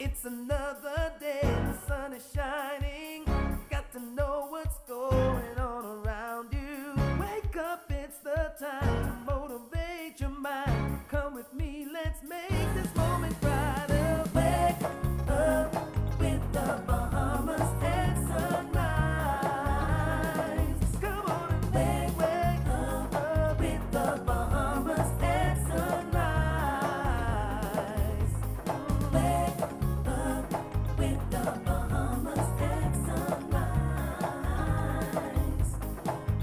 It's another day, the sun is shining. Got to know what's going on around you. Wake up, it's the time to motivate your mind. Come with me, let's make this moment brighter. Wake up with the Bahamas and sunrise. Come on and wake up with the Bahamas and sunrise. Wake up with the Bahamas and sunrise.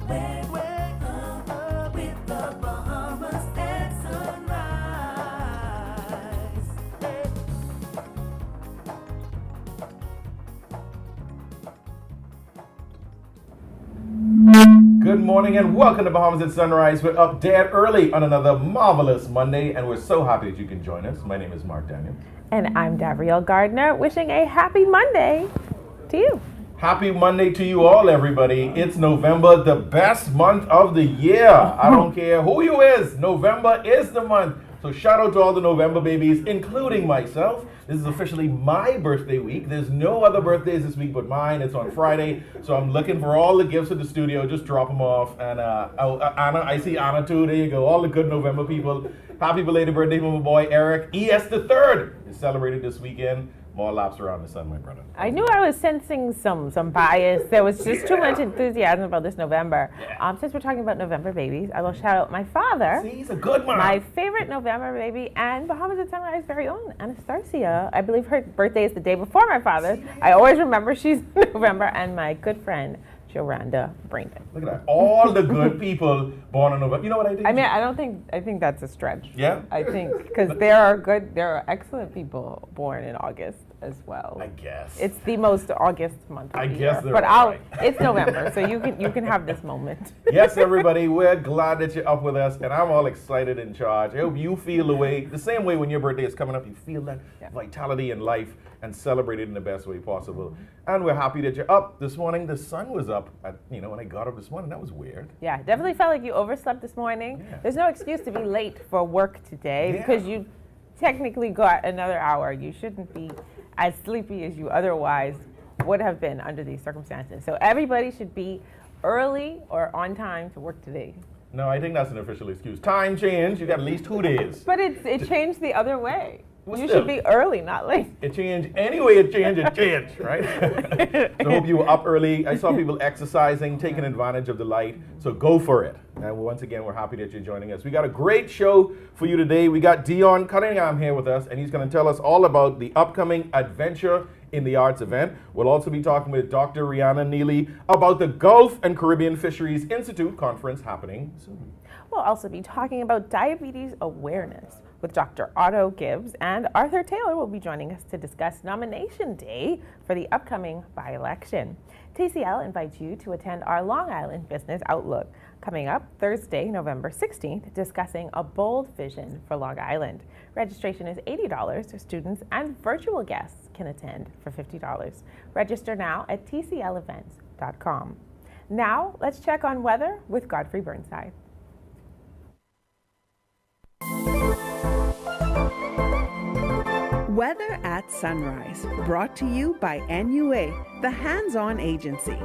Wake up with the Bahamas and sunrise. Good morning and welcome to Bahamas at Sunrise. We're up dead early on another marvelous Monday, and we're so happy that you can join us. My name is Mark Daniel. And I'm Davriel Gardner, wishing a happy Monday to you. Happy Monday to you all, everybody. It's November, the best month of the year. I don't care who you is. November is the month. So shout out to all the November babies, including myself. This is officially my birthday week. There's no other birthdays this week but mine. It's on Friday. So I'm looking for all the gifts at the studio. Just drop them off. And Anna, I see Anna too. There you go. All the good November people. Happy belated birthday from my boy Eric. ES the third is celebrated this weekend. More laps around the sun, my brother. I knew I was sensing some bias. There was just too much enthusiasm about this November. Since we're talking about November babies, I will shout out my father. See, he's a good one. My favorite November baby and Bahamas at Sunrise very own, Anastasia. I believe her birthday is the day before my father's. I always remember she's in November. And my good friend, Joranda Brandon. Look at that. All the good people born in November. You know what I think? I mean, I think that's a stretch. Yeah? I think, because there are excellent people born in August as well. I guess. It's the most August month of I the guess year. they're But right. It's November, so you can have this moment. Yes, everybody, we're glad that you're up with us, and I'm all excited in charge. I hope you feel the same way when your birthday is coming up. You feel that vitality in life and celebrate it in the best way possible. And we're happy that you're up this morning. The sun was up when I got up this morning. That was weird. Yeah, definitely felt like you overslept this morning. Yeah. There's no excuse to be late for work today because you technically got another hour. You shouldn't be as sleepy as you otherwise would have been under these circumstances. So everybody should be early or on time to work today. No, I think that's an official excuse. Time change. You got at least 2 days. But it changed the other way. Well, You still. should be early, not late. It changed. Anyway, it changed, right? So I hope you were up early. I saw people exercising, taking advantage of the light. So go for it. And once again, we're happy that you're joining us. We got a great show for you today. We got Dion Cunningham here with us, and he's going to tell us all about the upcoming Adventure in the Arts event. We'll also be talking with Dr. Rihanna Neely about the Gulf and Caribbean Fisheries Institute conference happening soon. We'll also be talking about diabetes awareness with Dr. Otto Gibbs, and Arthur Taylor will be joining us to discuss nomination day for the upcoming by-election. TCL invites you to attend our Long Island Business Outlook, coming up Thursday, November 16th, discussing a bold vision for Long Island. Registration is $80 for students, and virtual guests can attend for $50. Register now at tclevents.com. Now, let's check on weather with Godfrey Burnside. Weather at Sunrise, brought to you by NUA, the hands-on agency.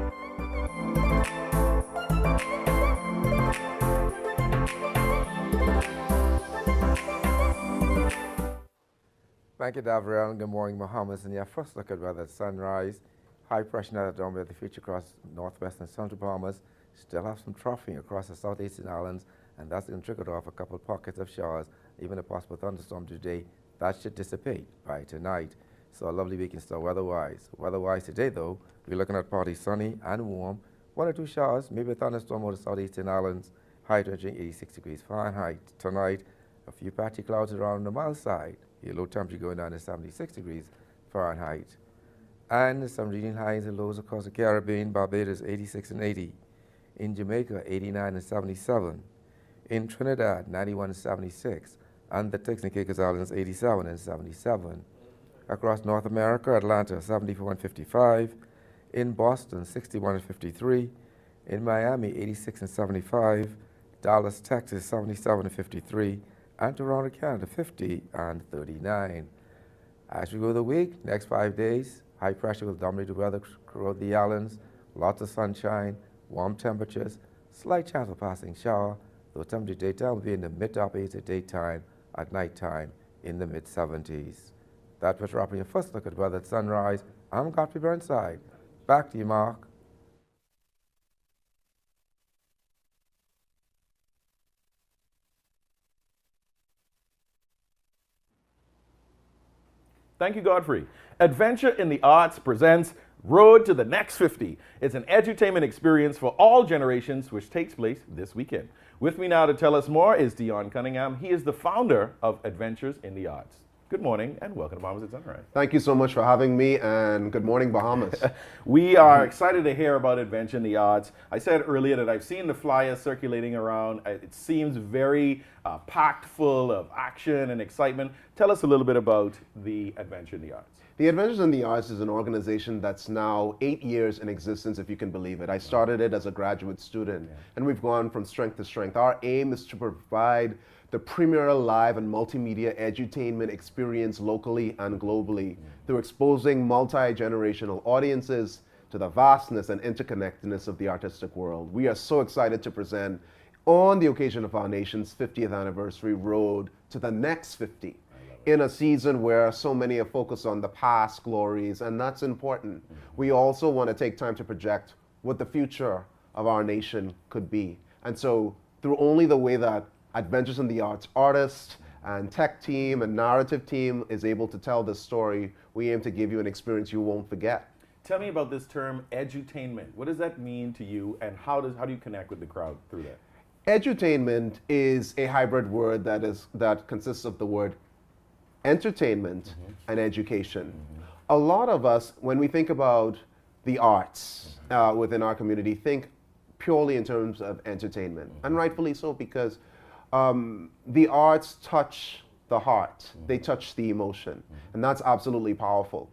Thank you, Davriel, and good morning, Bahamas. And first look at weather at sunrise. High pressure now down by the feature across northwest and central Bahamas. Still have some troughing across the southeastern islands, and that's going to trigger off a couple of pockets of showers, even a possible thunderstorm today. That should dissipate by tonight. So a lovely weekend start weather-wise. Weather-wise today, though, we're looking at partly sunny and warm. 1 or 2 showers, maybe a thunderstorm over the southeastern islands. High reaching 86 degrees Fahrenheit. Tonight, a few patchy clouds around the mild side. Your low temperature going down to 76 degrees Fahrenheit. And some regional highs and lows across the Caribbean. Barbados 86 and 80. In Jamaica 89 and 77. In Trinidad 91 and 76. And the Turks and Caicos Islands 87 and 77. Across North America, Atlanta 74 and 55. In Boston 61 and 53. In Miami 86 and 75. Dallas, Texas 77 and 53. And Toronto, Canada 50 and 39. As we go the week, next 5 days, high pressure will dominate the weather throughout the islands. Lots of sunshine, warm temperatures, slight chance of passing shower. The temperature daytime will be in the mid-to-upper 80s at daytime, at nighttime in the mid-70s. That was wrapping your first look at weather at sunrise. I'm Godfrey Burnside. Back to you, Mark. Thank you, Godfrey. Adventure in the Arts presents Road to the Next 50. It's an edutainment experience for all generations, which takes place this weekend. With me now to tell us more is Dion Cunningham. He is the founder of Adventures in the Arts. Good morning and welcome to Bahamas at Sunrise. Thank you so much for having me, and good morning, Bahamas. We are excited to hear about Adventure in the Arts. I said earlier that I've seen the flyers circulating around. It seems very packed full of action and excitement. Tell us a little bit about the Adventure in the Arts. The Adventures in the Arts is an organization that's now 8 years in existence, if you can believe it. I started it as a graduate student, and we've gone from strength to strength. Our aim is to provide the premier live and multimedia edutainment experience locally and globally through exposing multi-generational audiences to the vastness and interconnectedness of the artistic world. We are so excited to present, on the occasion of our nation's 50th anniversary, Road to the Next 50, in a season where so many are focused on the past glories, and that's important. We also want to take time to project what the future of our nation could be. And so, through only the way that Adventures in the Arts artist and tech team and narrative team is able to tell this story, we aim to give you an experience you won't forget. Tell me about this term, edutainment. What does that mean to you, and how do you connect with the crowd through that? Edutainment is a hybrid word that consists of the word entertainment and education. A lot of us, when we think about the arts within our community, think purely in terms of entertainment, and rightfully so, because the arts touch the heart, they touch the emotion, and that's absolutely powerful.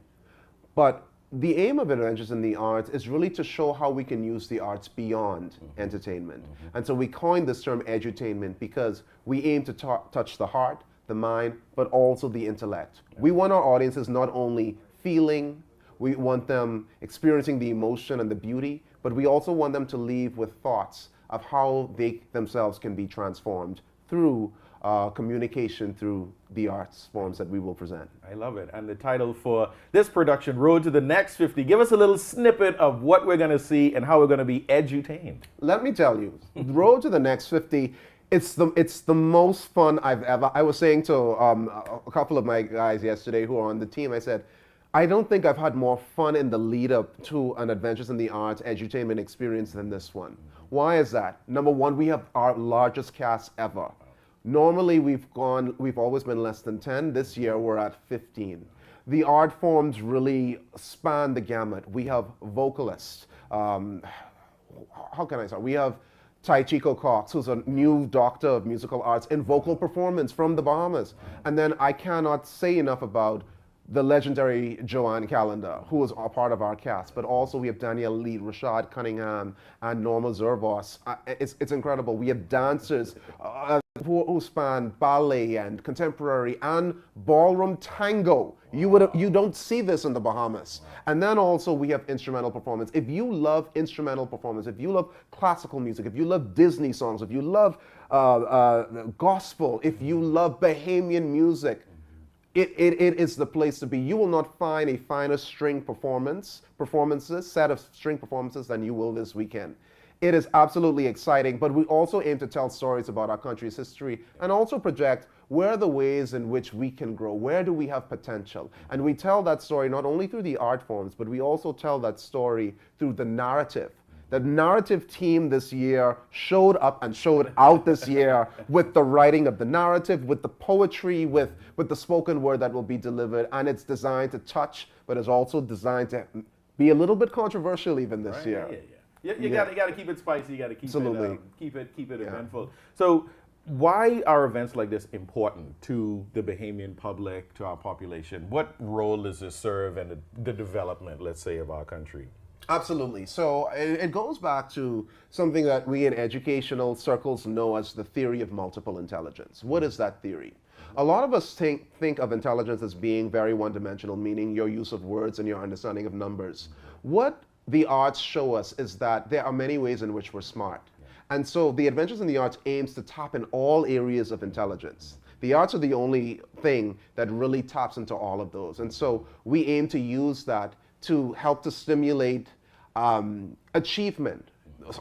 But the aim of Adventures in the Arts is really to show how we can use the arts beyond entertainment. And so we coined this term edutainment because we aim to touch the heart, the mind, but also the intellect. We want our audiences not only feeling, we want them experiencing the emotion and the beauty, but we also want them to leave with thoughts of how they themselves can be transformed through communication through the arts forms that we will present. I love it. And the title for this production, Road to the Next 50, give us a little snippet of what we're going to see and how we're going to be edutained. Let me tell you, Road to the Next 50, it's the most fun I've ever. I was saying to a couple of my guys yesterday who are on the team, I said, I don't think I've had more fun in the lead up to an Adventures in the Arts edutainment experience than this one. Why is that? Number one, we have our largest cast ever. Normally we've always been less than 10. This year we're at 15. The art forms really span the gamut. We have vocalists. How can I start? We have Tai Chico Cox, who's a new doctor of musical arts in vocal performance from the Bahamas. And then I cannot say enough about the legendary Joanne Callender, who is a part of our cast, but also we have Danielle Lee, Rashad Cunningham, and Norma Zervos. It's incredible. We have dancers who span ballet and contemporary and ballroom tango. You don't see this in the Bahamas. And then also we have instrumental performance. If you love instrumental performance, if you love classical music, if you love Disney songs, if you love gospel, if you love Bahamian music, it is the place to be. You will not find a finer set of string performances than you will this weekend. It is absolutely exciting, but we also aim to tell stories about our country's history and also project where are the ways in which we can grow, where do we have potential. And we tell that story not only through the art forms, but we also tell that story through the narrative. The narrative team this year showed up and showed out this year with the writing of the narrative, with the poetry, with the spoken word that will be delivered. And it's designed to touch, but it's also designed to be a little bit controversial even this year. You got to keep it spicy. You got to keep Absolutely. Keep it eventful. So why are events like this important to the Bahamian public, to our population? What role does this serve in the development, let's say, of our country? Absolutely. So it goes back to something that we in educational circles know as the theory of multiple intelligence. What is that theory? A lot of us think of intelligence as being very one-dimensional, meaning your use of words and your understanding of numbers. What the arts show us is that there are many ways in which we're smart. And so the Adventures in the Arts aims to tap in all areas of intelligence. The arts are the only thing that really taps into all of those. And so we aim to use that to help to stimulate achievement.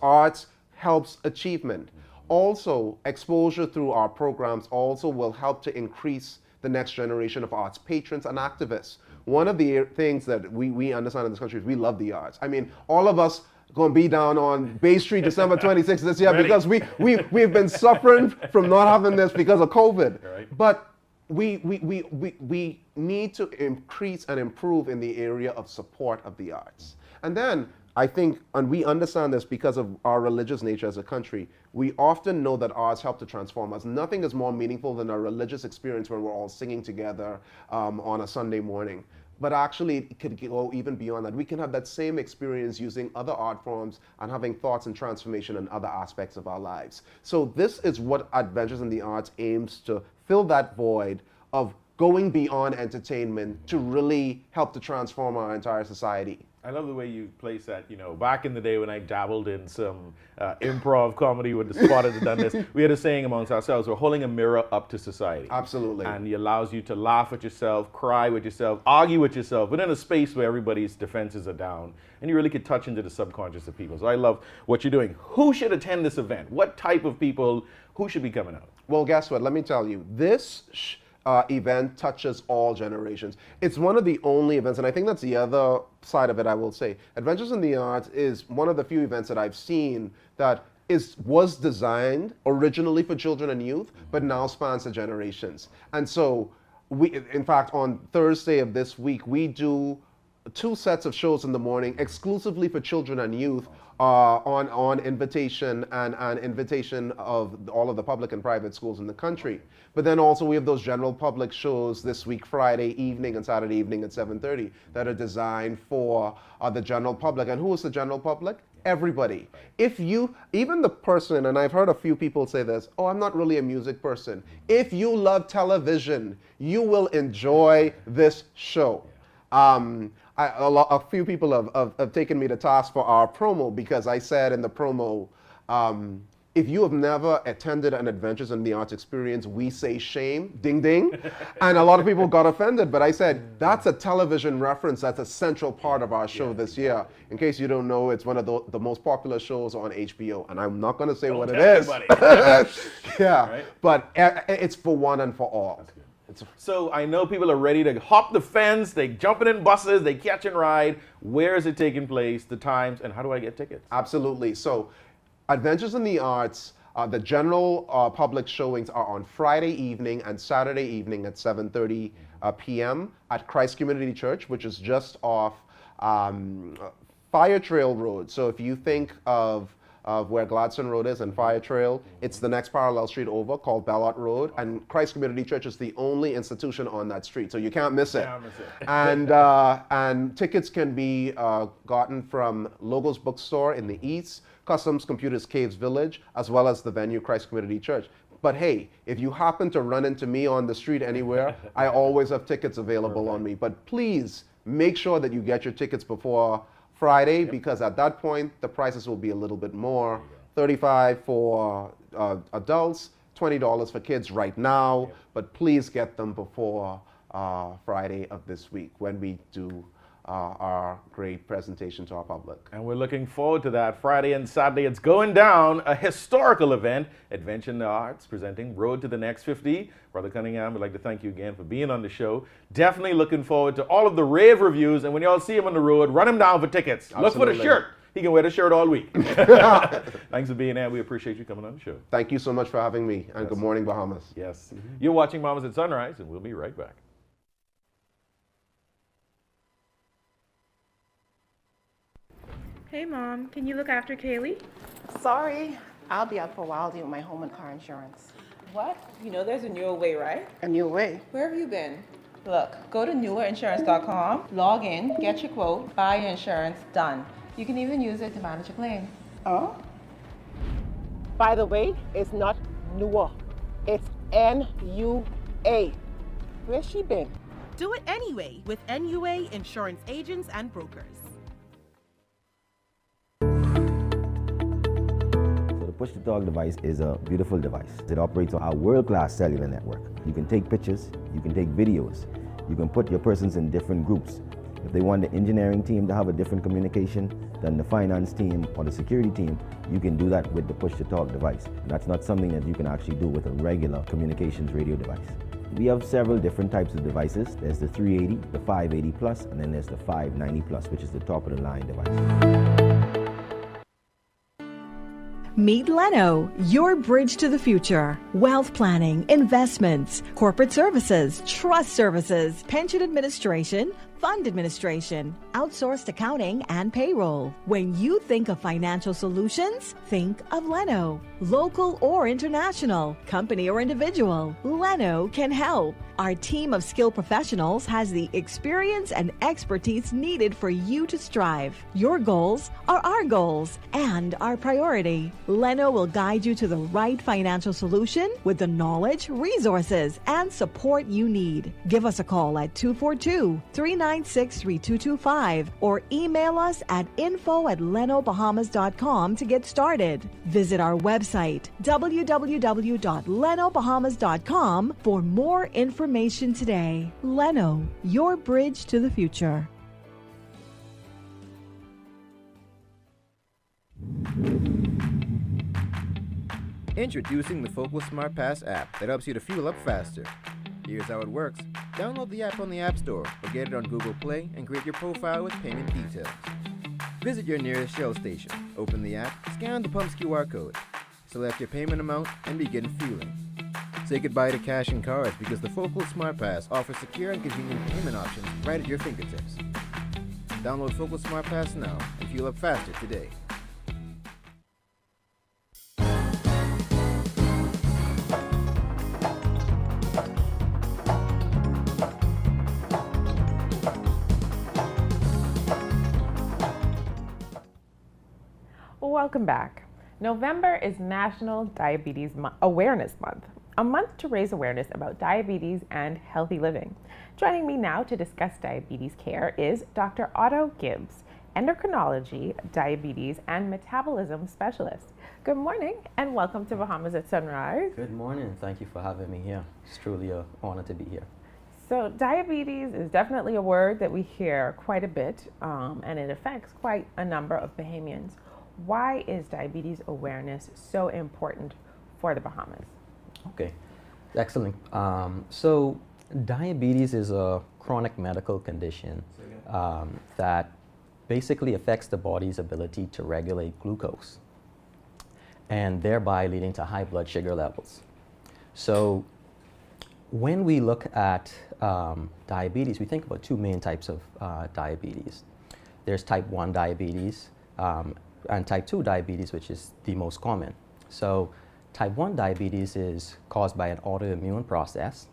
Arts helps achievement. Also, exposure through our programs also will help to increase the next generation of arts patrons and activists. One of the things that we understand in this country is we love the arts. I mean, all of us going to be down on Bay Street December 26th this year because we've been suffering from not having this because of COVID. Right. But we need to increase and improve in the area of support of the arts. And then I think, and we understand this because of our religious nature as a country, we often know that arts help to transform us. Nothing is more meaningful than a religious experience where we're all singing together on a Sunday morning. But actually, it could go even beyond that. We can have that same experience using other art forms and having thoughts and transformation in other aspects of our lives. So this is what Adventures in the Arts aims to fill that void of going beyond entertainment to really help to transform our entire society. I love the way you place that. You know, back in the day when I dabbled in some improv comedy with the Spot had done this, we had a saying amongst ourselves, we're holding a mirror up to society. Absolutely. And it allows you to laugh at yourself, cry with yourself, argue with yourself, within a space where everybody's defenses are down. And you really could touch into the subconscious of people. So I love what you're doing. Who should attend this event? What type of people, who should be coming out? Well, guess what? Let me tell you. This event touches all generations. It's one of the only events, and I think that's the other side of it, I will say. Adventures in the Arts is one of the few events that I've seen that was designed originally for children and youth, but now spans the generations. And so, in fact, on Thursday of this week, we do 2 sets of shows in the morning exclusively for children and youth on invitation and invitation of all of the public and private schools in the country. But then also we have those general public shows this week, Friday evening and Saturday evening at 7:30 that are designed for the general public. And who is the general public? Everybody. If you, even the person, and I've heard a few people say this, oh, I'm not really a music person. If you love television, you will enjoy this show. A few people have taken me to task for our promo because I said in the promo, if you have never attended an Adventures in the Arts experience, we say shame, ding ding. And a lot of people got offended, but I said, that's a television reference, that's a central part of our show this year. In case you don't know, it's one of the most popular shows on HBO, and I'm not gonna say what it is. Yeah, right? But it's for one and for all. So I know people are ready to hop the fence, they jumping in buses, they catch and ride. Where is it taking place, the times, and how do I get tickets? Absolutely. So Adventures in the Arts, the general public showings are on Friday evening and Saturday evening at 7:30 p.m. at Christ Community Church, which is just off Fire Trail Road. So if you think of where Gladstone Road is and Fire Trail, it's the next parallel street over called Ballot Road, and Christ Community Church is the only institution on that street, so you can't miss it. And tickets can be gotten from Logos Bookstore in the east, Customs Computers Caves Village, as well as the venue Christ Community Church. But hey, if you happen to run into me on the street anywhere, I always have tickets available on me. But please make sure that you get your tickets before Friday, because at that point the prices will be a little bit more. $35 for adults, $20 for kids right now, but please get them before Friday of this week when we do our great presentation to our public. And we're looking forward to that. Friday and Saturday, it's going down, a historical event, Adventure in the Arts, presenting Road to the Next 50. Brother Cunningham, we'd like to thank you again for being on the show. Definitely looking forward to all of the rave reviews, and when y'all see him on the road, run him down for tickets. Absolutely. Look for the shirt. He can wear the shirt all week. Thanks for being here. We appreciate you coming on the show. Thank you so much for having me, and good morning, Bahamas. Yes. You're watching Mamas at Sunrise, and we'll be right back. Hey, Mom, can you look after Kaylee? Sorry, I'll be out for a while dealing with my home and car insurance. What? You know there's a newer way, right? A new way. Where have you been? Look, go to newerinsurance.com, log in, get your quote, buy your insurance, done. You can even use it to manage a claim. Oh? By the way, it's not newer. It's NUWER. Hey, where's she been? Do it anyway with NUA Insurance Agents and Brokers. So the push-to-talk device is a beautiful device. It operates on our world-class cellular network. You can take pictures, you can take videos, you can put your persons in different groups. If they want the engineering team to have a different communication than the finance team or the security team, you can do that with the push-to-talk device. That's not something that you can actually do with a regular communications radio device. We have several different types of devices. There's the 380, the 580 plus, and then there's the 590 plus, which is the top of the line device. Meet Leno, your bridge to the future. Wealth planning, investments, corporate services, trust services, pension administration, fund administration, outsourced accounting, and payroll. When you think of financial solutions, think of Leno. Local or international, company or individual, Leno can help. Our team of skilled professionals has the experience and expertise needed for you to strive. Your goals are our goals and our priority. Leno will guide you to the right financial solution with the knowledge, resources, and support you need. Give us a call at 242-396-3225 or email us at info@lenobahamas.com to get started. Visit our website, www.lenobahamas.com, for more information today. Leno, your bridge to the future. Introducing the Focal Smart Pass app that helps you to fuel up faster. Here's how it works. Download the app on the App Store or get it on Google Play and create your profile with payment details. Visit your nearest Shell station, open the app, scan the pump's QR code, select your payment amount, and begin fueling. Say goodbye to cash and cards because the Focal Smart Pass offers secure and convenient payment options right at your fingertips. Download Focal Smart Pass now and fuel up faster today. Welcome back. November is National Diabetes Awareness Month, a month to raise awareness about diabetes and healthy living. Joining me now to discuss diabetes care is Dr. Otto Gibbs, endocrinology, diabetes, and metabolism specialist. Good morning and welcome to Bahamas at Sunrise. Good morning. Thank you for having me here. It's truly an honor to be here. So diabetes is definitely a word that we hear quite a bit, and it affects quite a number of Bahamians. Why is diabetes awareness so important for the Bahamas? Okay, excellent. So diabetes is a chronic medical condition that basically affects the body's ability to regulate glucose and thereby leading to high blood sugar levels. So when we look at diabetes, we think about two main types of diabetes. There's type 1 diabetes and type 2 diabetes, which is the most common. So type 1 diabetes is caused by an autoimmune process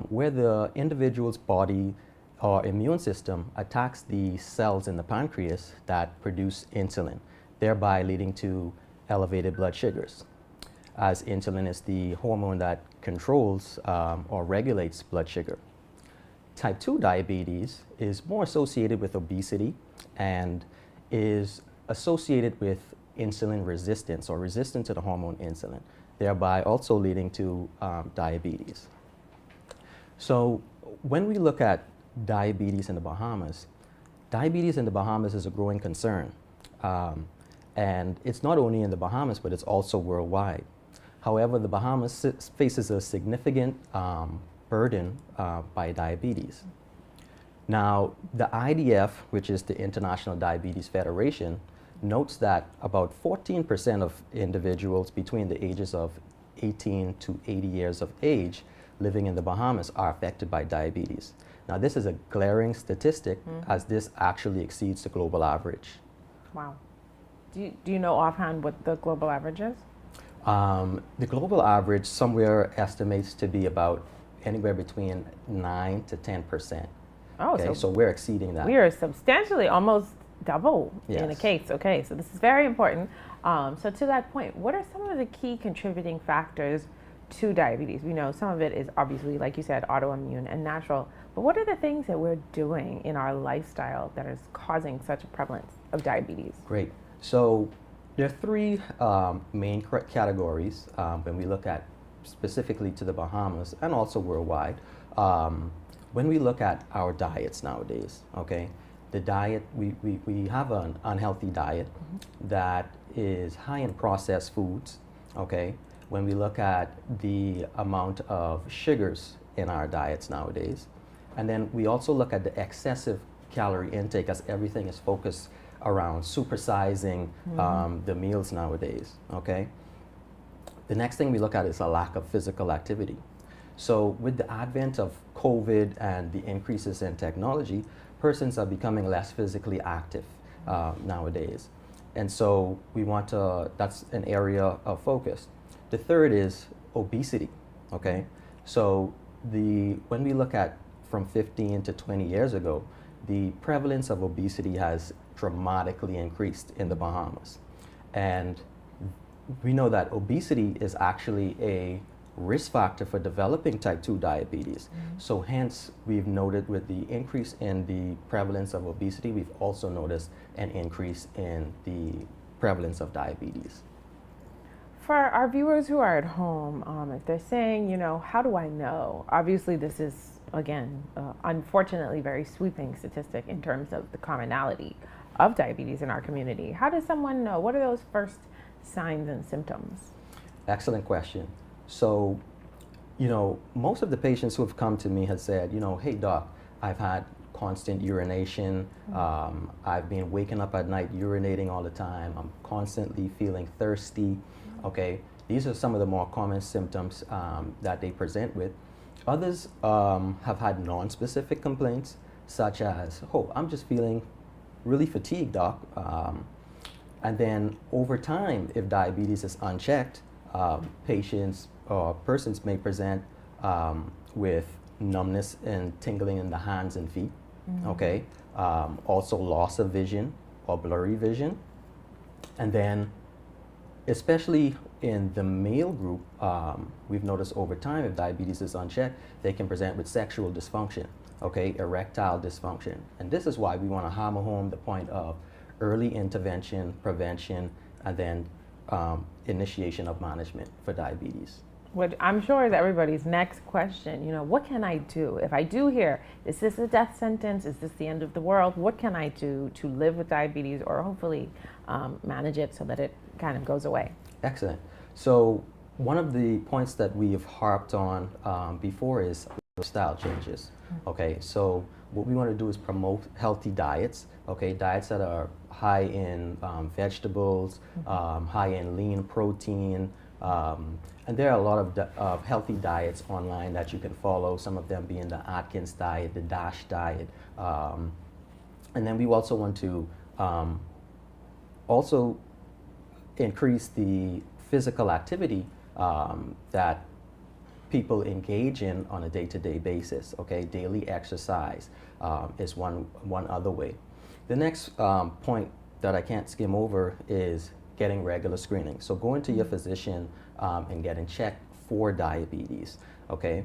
where the individual's body or immune system attacks the cells in the pancreas that produce insulin, thereby leading to elevated blood sugars, as insulin is the hormone that controls or regulates blood sugar. Type 2 diabetes is more associated with obesity and is associated with insulin resistance or resistance to the hormone insulin, thereby also leading to diabetes. So when we look at diabetes in the Bahamas is a growing concern. And it's not only in the Bahamas, but it's also worldwide. However, the Bahamas faces a significant burden by diabetes. Now, the IDF, which is the International Diabetes Federation, notes that about 14% of individuals between the ages of 18 to 80 years of age living in the Bahamas are affected by diabetes. Now, this is a glaring statistic as this actually exceeds the global average. Wow. Do you know offhand what the global average is? The global average somewhere estimates to be about anywhere between 9 to 10%. Oh, okay, so we're exceeding that. We are substantially almost double in a Yes. case. Okay, so this is very important. So to that point, what are some of the key contributing factors to diabetes? We know some of it is obviously, like you said, autoimmune and natural, but what are the things that we're doing in our lifestyle that is causing such a prevalence of diabetes? Great. So there are three main categories when we look at specifically to the Bahamas and also worldwide. When we look at our diets nowadays, okay, the diet, we have an unhealthy diet that is high in processed foods, okay? When we look at the amount of sugars in our diets nowadays, and then we also look at the excessive calorie intake as everything is focused around supersizing the meals nowadays, okay? The next thing we look at is a lack of physical activity. So with the advent of COVID and the increases in technology, persons are becoming less physically active nowadays. And so we want to, that's an area of focus. The third is obesity, okay? So when we look at from 15 to 20 years ago, the prevalence of obesity has dramatically increased in the Bahamas. And we know that obesity is actually a risk factor for developing type 2 diabetes. So hence, we've noted with the increase in the prevalence of obesity, we've also noticed an increase in the prevalence of diabetes. For our viewers who are at home, if they're saying, you know, how do I know? Obviously, this is, again, unfortunately, very sweeping statistic in terms of the commonality of diabetes in our community. How does someone know? What are those first signs and symptoms? Excellent question. So, you know, most of the patients who have come to me have said, you know, hey doc, I've had constant urination. I've been waking up at night urinating all the time. I'm constantly feeling thirsty. Okay, these are some of the more common symptoms that they present with. Others have had non-specific complaints, such as, oh, I'm just feeling really fatigued, doc. And then over time, if diabetes is unchecked, patients or persons may present with numbness and tingling in the hands and feet, okay? Also loss of vision or blurry vision. And then, especially in the male group, we've noticed over time, if diabetes is unchecked, they can present with sexual dysfunction, okay? Erectile dysfunction. And this is why we want to hammer home the point of early intervention, prevention, and then initiation of management for diabetes. What I'm sure is everybody's next question, you know, what can I do? If I do hear, is this a death sentence? Is this the end of the world? What can I do to live with diabetes or hopefully manage it so that it kind of goes away? Excellent. So one of the points that we have harped on before is lifestyle changes. Okay, so what we want to do is promote healthy diets, okay, diets that are high in vegetables, high in lean protein, and there are a lot of healthy diets online that you can follow, some of them being the Atkins diet, the DASH diet, and then we also want to also increase the physical activity that people engage in on a day-to-day basis, okay? Daily exercise is one other way. The next point that I can't skim over is getting regular screening. So going to your physician and getting checked for diabetes, okay?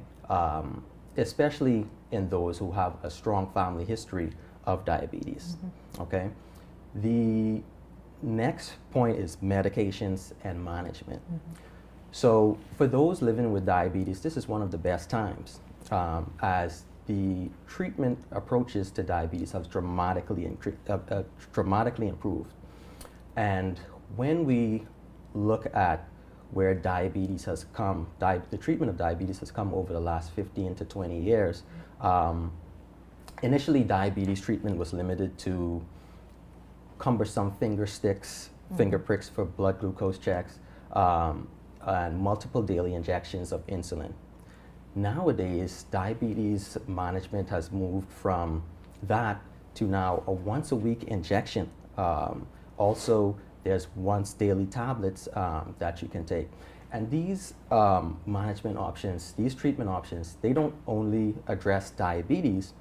Especially in those who have a strong family history of diabetes, okay? The next point is medications and management. So for those living with diabetes, this is one of the best times as the treatment approaches to diabetes have dramatically improved. And when we look at where diabetes has come, the treatment of diabetes has come over the last 15 to 20 years. Initially, diabetes treatment was limited to cumbersome finger sticks, finger pricks for blood glucose checks, and multiple daily injections of insulin. Nowadays, diabetes management has moved from that to now a once-a-week injection. Also, there's once daily tablets that you can take. And these management options, these treatment options, they don't only address diabetes,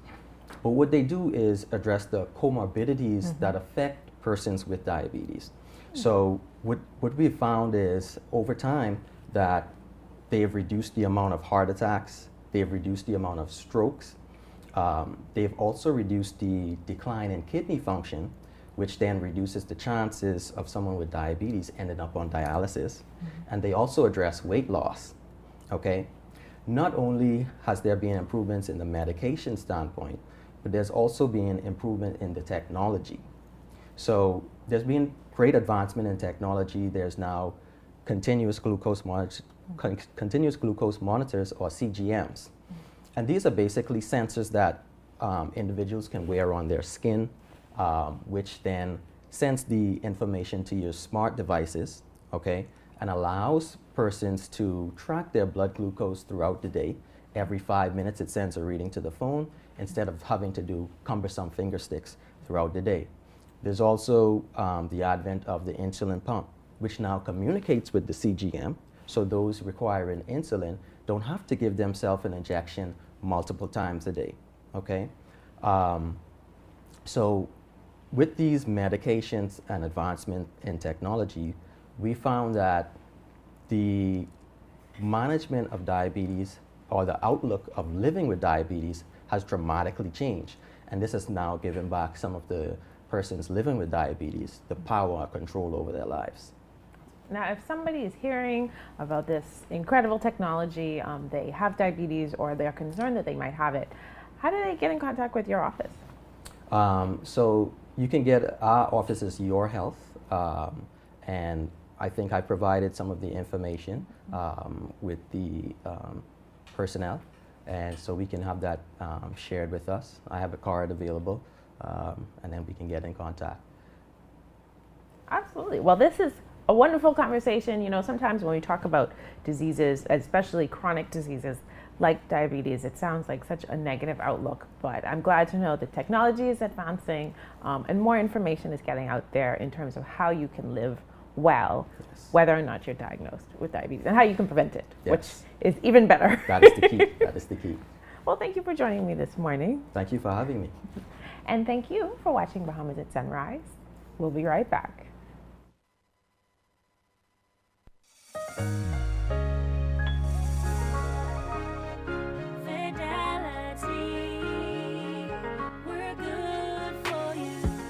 but what they do is address the comorbidities that affect persons with diabetes. So what we've found is over time that They've reduced the amount of heart attacks. They've reduced the amount of strokes. They've also reduced the decline in kidney function, which then reduces the chances of someone with diabetes ending up on dialysis. And they also address weight loss, okay? Not only has there been improvements in the medication standpoint, but there's also been improvement in the technology. So there's been great advancement in technology. There's now continuous glucose monitors, or CGMs. And these are basically sensors that individuals can wear on their skin, which then sends the information to your smart devices, okay, and allows persons to track their blood glucose throughout the day. Every 5 minutes it sends a reading to the phone instead of having to do cumbersome finger sticks throughout the day. There's also the advent of the insulin pump, which now communicates with the CGM, so those requiring insulin don't have to give themselves an injection multiple times a day, okay? So with these medications and advancement in technology, we found that the management of diabetes, or the outlook of living with diabetes, has dramatically changed. And this has now given back some of the persons living with diabetes the power or control over their lives. Now, if somebody is hearing about this incredible technology, they have diabetes or they're concerned that they might have it, how do they get in contact with your office? So you can get our office is Your Health, and I think I provided some of the information with the personnel, and so we can have that shared with us. I have a card available, and then we can get in contact. Absolutely. Well, this is a wonderful conversation. You know, sometimes when we talk about diseases, especially chronic diseases like diabetes, it sounds like such a negative outlook, but I'm glad to know that technology is advancing and more information is getting out there in terms of how you can live well, yes, whether or not you're diagnosed with diabetes, and how you can prevent it, yes, which is even better. That is the key. That is the key. Well, thank you for joining me this morning. Thank you for having me. And thank you for watching Bahamas at Sunrise. We'll be right back.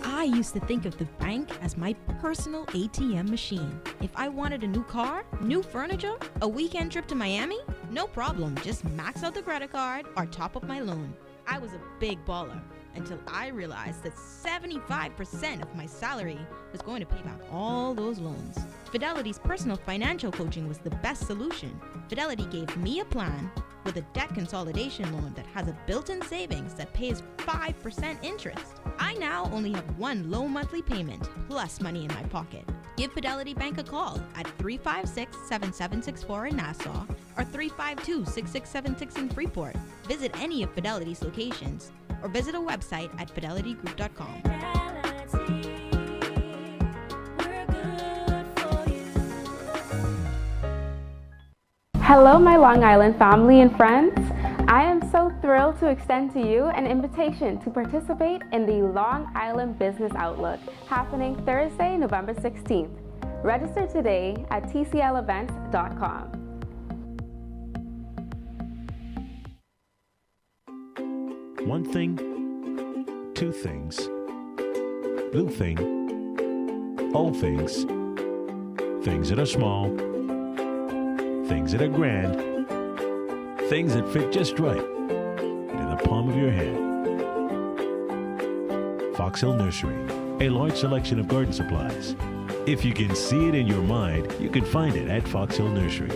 I used to think of the bank as my personal ATM machine. If I wanted a new car, new furniture, a weekend trip to Miami, no problem, just max out the credit card or top up my loan. I was a big baller until I realized that 75% of my salary was going to pay back all those loans. Fidelity's personal financial coaching was the best solution. Fidelity gave me a plan with a debt consolidation loan that has a built-in savings that pays 5% interest. I now only have one low monthly payment plus money in my pocket. Give Fidelity Bank a call at 356-7764 in Nassau or 352-6676 in Freeport. Visit any of Fidelity's locations or visit a website at fidelitygroup.com. Hello, my Long Island family and friends. I am so thrilled to extend to you an invitation to participate in the Long Island Business Outlook happening Thursday, November 16th. Register today at tclevents.com. One thing, two things, blue thing, old things, things that are small, things that are grand, things that fit just right in the palm of your hand. Fox Hill Nursery, a large selection of garden supplies. If you can see it in your mind, you can find it at Fox Hill Nursery.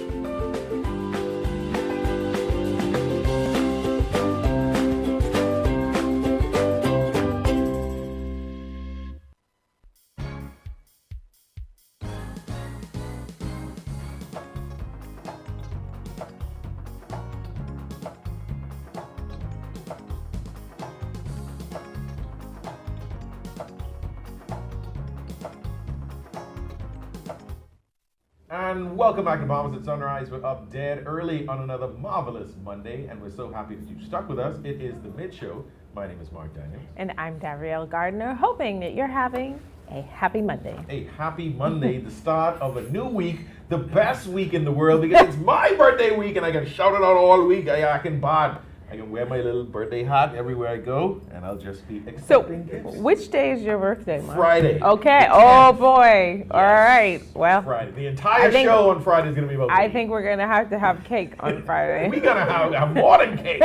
And welcome back to Bahamas at Sunrise. We're up dead early on another marvelous Monday, and we're so happy that you stuck with us. It is the Mid Show. My name is Mark Daniels. And I'm Gabrielle Gardner, hoping that you're having a happy Monday. A happy Monday, the start of a new week the best week in the world because it's my birthday week and I can shout it out all week. I can bod. I can wear my little birthday hat everywhere I go, and I'll just be accepting gifts. Which day is your birthday, Mark? Friday. Okay. Oh boy. Yes. All right. Well, Friday. The entire show on Friday is going to be about I think we're going to have cake on Friday. We're going to have more than cake.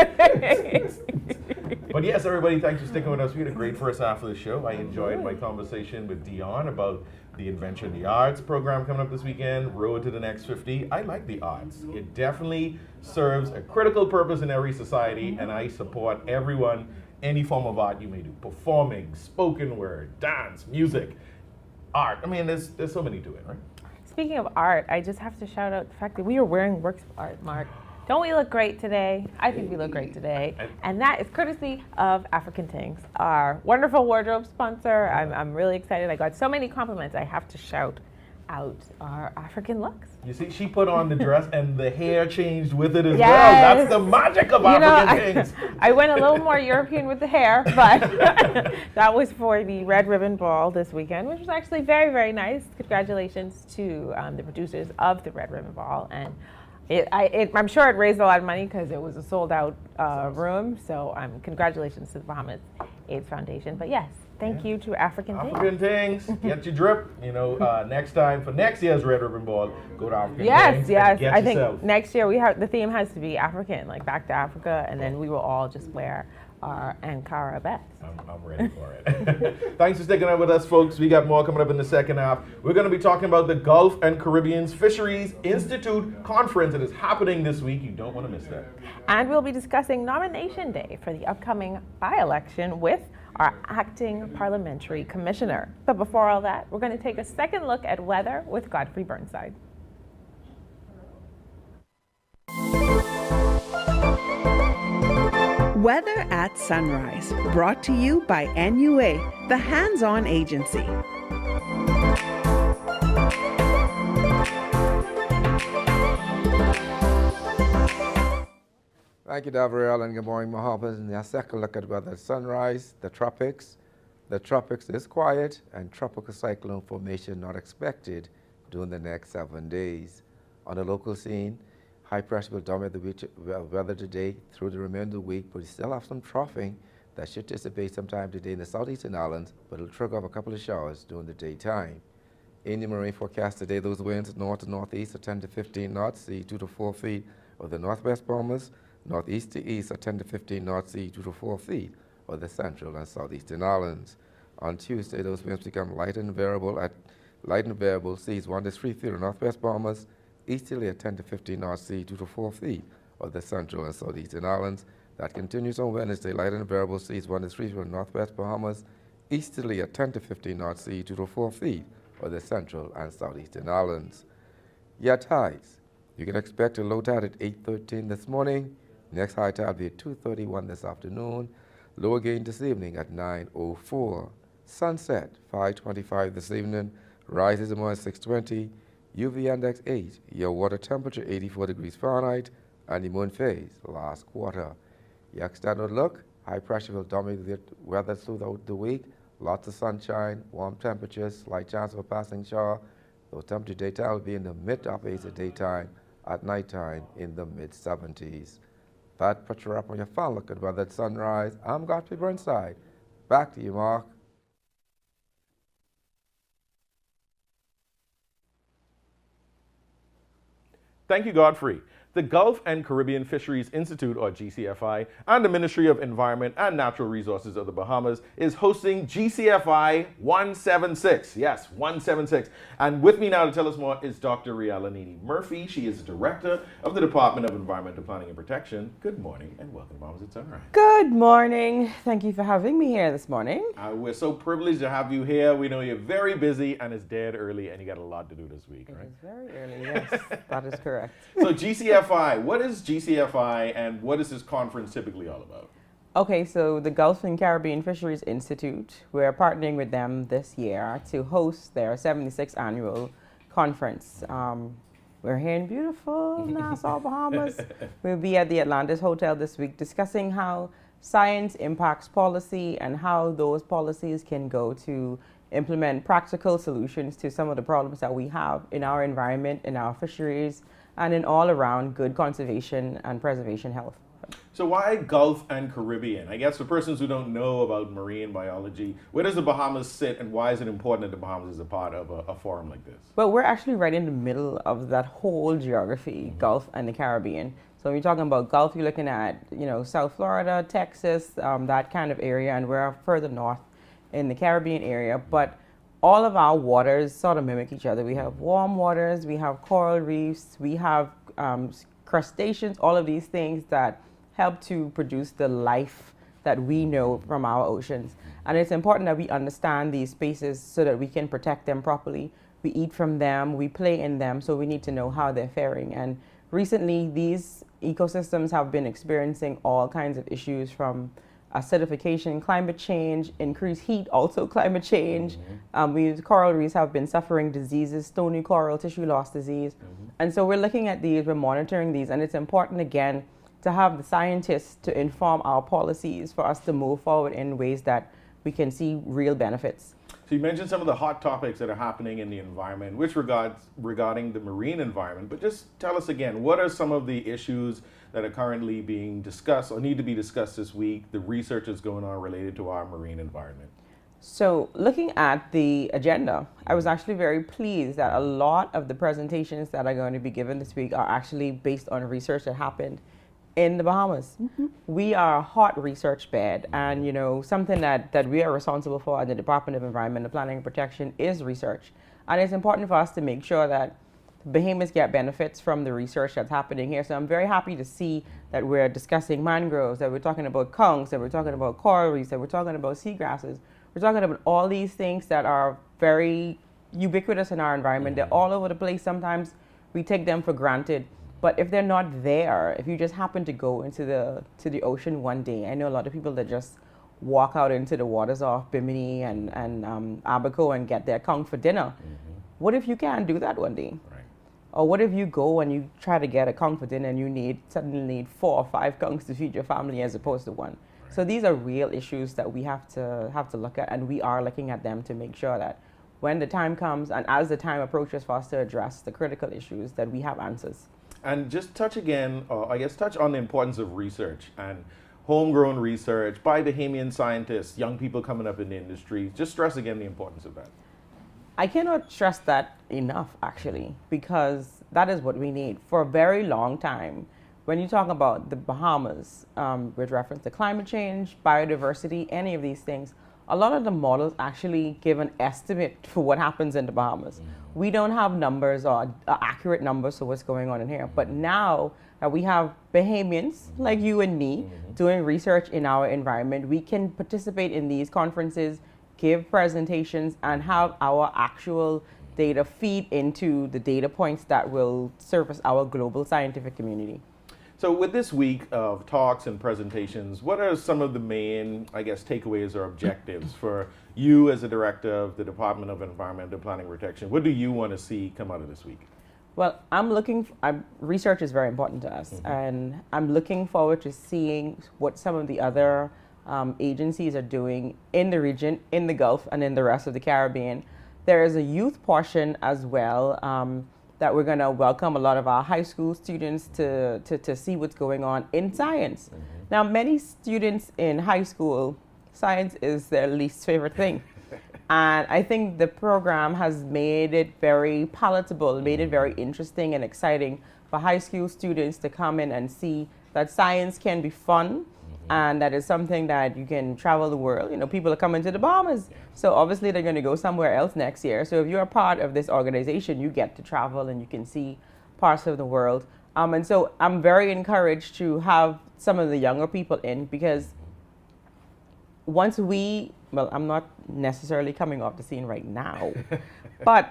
But yes, everybody, thanks for sticking with us. We had a great first half of the show. I enjoyed my conversation with Dion about the Adventure in the Arts program coming up this weekend, Road to the Next 50. I like the arts. It definitely serves a critical purpose in every society, and I support everyone, any form of art you may do. Performing, spoken word, dance, music, art. I mean, there's so many to it, right? Speaking of art, I just have to shout out the fact that we are wearing works of art, Mark. Don't we look great today? I think we look great today. And that is courtesy of African Things, our wonderful wardrobe sponsor. I'm really excited. I got so many compliments. I have to shout out our African looks. You see, she put on the dress and the hair changed with it as Yes. well. That's the magic of African Things. I went a little more European with the hair, but that was for the Red Ribbon Ball this weekend, which was actually very, very nice. Congratulations to the producers of the Red Ribbon Ball. And I'm sure it raised a lot of money because it was a sold-out room. So congratulations to the Bahamas AIDS Foundation. But yes, thank you to African Things. African Things, get your drip. You know, next time for next year's Red Ribbon Ball, go to African Things. Yes. Get I yourself. think next year the theme has to be African, like back to Africa, and then we will all just wear our Ankara best. I'm ready for it. Thanks for sticking out with us, folks. We got more coming up in the second half. We're going to be talking about the Gulf and Caribbean Fisheries Institute Conference that is happening this week. You don't want to miss that. And we'll be discussing nomination day for the upcoming by-election with our acting parliamentary commissioner. But before all that, we're going to take a second look at weather with Godfrey Burnside. Weather at Sunrise, brought to you by NUA, the hands-on agency. Thank you, Davriel, and good morning, Bahamas. And our second look at weather at sunrise, the tropics. The tropics is quiet and tropical cyclone formation not expected during the next 7 days. On the local scene, high pressure will dominate the weather today through the remainder of the week, but we still have some troughing that should dissipate sometime today in the southeastern islands, but it'll trigger off a couple of showers during the daytime. In the marine forecast today, those winds north to northeast are 10 to 15 knots, sea 2 to 4 feet of the northwest Bahamas, northeast to east are 10 to 15 knots, sea 2 to 4 feet of the central and southeastern islands. On Tuesday, those winds become light and variable, seas 1 to 3 feet of the northwest Bahamas, easterly at 10 to 15 knots, sea 2 to 4 feet of the central and southeastern islands. That continues on Wednesday, light and variable, seas 1 to 3 feet of the northwest Bahamas, easterly at 10 to 15 knots, sea 2 to 4 feet of the central and southeastern islands. Your tides. You can expect a low tide at 8:13 this morning. Next high tide will be at 2:31 this afternoon. Low again this evening at 9:04. Sunset 5:25 this evening. Rises tomorrow at 6:20. UV index 8. Your water temperature 84 degrees Fahrenheit. And the moon phase last quarter. Your external look. High pressure will dominate the weather throughout the week. Lots of sunshine, warm temperatures, slight chance of a passing shower. The temperature daytime will be in the mid-upper at daytime. At nighttime in the mid-70s. That puts you up on your final look at weather at sunrise. I'm Godfrey Burnside. Back to you, Mark. Thank you, Godfrey. The Gulf and Caribbean Fisheries Institute, or GCFI, and the Ministry of Environment and Natural Resources of the Bahamas is hosting GCFI 176. Yes, 176. And with me now to tell us more is Dr. Rihanna Murphy. She is the Director of the Department of Environmental Planning and Protection. Good morning and welcome to Bahamas at Sunrise. Good morning. Thank you for having me here this morning. We're so privileged to have you here. We know you're very busy and it's dead early and you got a lot to do this week, right? It is very early, yes. That is correct. So GCFI, what is GCFI and what is this conference typically all about? Okay, so the Gulf and Caribbean Fisheries Institute, we're partnering with them this year to host their 76th annual conference. We're here in beautiful Nassau, Bahamas. We'll be at the Atlantis Hotel this week discussing how science impacts policy and how those policies can go to implement practical solutions to some of the problems that we have in our environment, in our fisheries, and in all around good conservation and preservation health. So why Gulf and Caribbean? I guess for persons who don't know about marine biology, where does the Bahamas sit and why is it important that the Bahamas is a part of a forum like this? Well, we're actually right in the middle of that whole geography, Gulf and the Caribbean. So when you're talking about Gulf, you're looking at, South Florida, Texas, that kind of area, and we're further north in the Caribbean area. But all of our waters sort of mimic each other. We have warm waters, we have coral reefs, we have crustaceans, all of these things that help to produce the life that we know from our oceans. And it's important that we understand these spaces so that we can protect them properly. We eat from them, we play in them, so we need to know how they're faring. And recently, these ecosystems have been experiencing all kinds of issues from acidification, climate change, increased heat, also climate change. Coral reefs have been suffering diseases, stony coral tissue loss disease. And so we're looking at these, we're monitoring these, and it's important, again, to have the scientists to inform our policies for us to move forward in ways that we can see real benefits. So you mentioned some of the hot topics that are happening in the environment, which regarding the marine environment, but just tell us again, what are some of the issues that are currently being discussed or need to be discussed this week, the research that's going on related to our marine environment? So looking at the agenda, I was actually very pleased that a lot of the presentations that are going to be given this week are actually based on research that happened in the Bahamas. We are a hot research bed, and something that we are responsible for at the Department of Environmental Planning and Protection is research. And it's important for us to make sure that Bahamas get benefits from the research that's happening here. So I'm very happy to see that we're discussing mangroves, that we're talking about conchs, that we're talking about coral reefs, that we're talking about seagrasses. We're talking about all these things that are very ubiquitous in our environment. They're all over the place. Sometimes we take them for granted. But if they're not there, if you just happen to go into the ocean one day, I know a lot of people that just walk out into the waters off Bimini and Abaco and get their conch for dinner. What if you can't do that one day? Right. Or what if you go and you try to get a conch for dinner and you suddenly need 4 or 5 conchs to feed your family as opposed to one? Right. So these are real issues that we have to look at, and we are looking at them to make sure that when the time comes and as the time approaches for us to address the critical issues, that we have answers. And just touch on the importance of research and homegrown research by Bahamian scientists, young people coming up in the industry. Just stress again the importance of that. I cannot stress that enough, actually, because that is what we need. For a very long time, when you talk about the Bahamas, with reference to climate change, biodiversity, any of these things, a lot of the models actually give an estimate for what happens in the Bahamas. We don't have numbers or accurate numbers for what's going on in here. But now that we have Bahamians like you and me doing research in our environment, we can participate in these conferences, give presentations, and have our actual data feed into the data points that will service our global scientific community. So with this week of talks and presentations, what are some of the main, takeaways or objectives for you as a director of the Department of Environmental Planning and Protection? What do you want to see come out of this week? Well, research is very important to us, and I'm looking forward to seeing what some of the other agencies are doing in the region, in the Gulf, and in the rest of the Caribbean. There is a youth portion as well, that we're going to welcome a lot of our high school students to see what's going on in science. Now, many students in high school, science is their least favorite thing. And I think the program has made it very palatable, made it very interesting and exciting for high school students to come in and see that science can be fun, and that is something that you can travel the world. People are coming to the Bahamas, so obviously they're going to go somewhere else next year. So if you're a part of this organization, you get to travel and you can see parts of the world. And so I'm very encouraged to have some of the younger people in, because once I'm not necessarily coming off the scene right now, but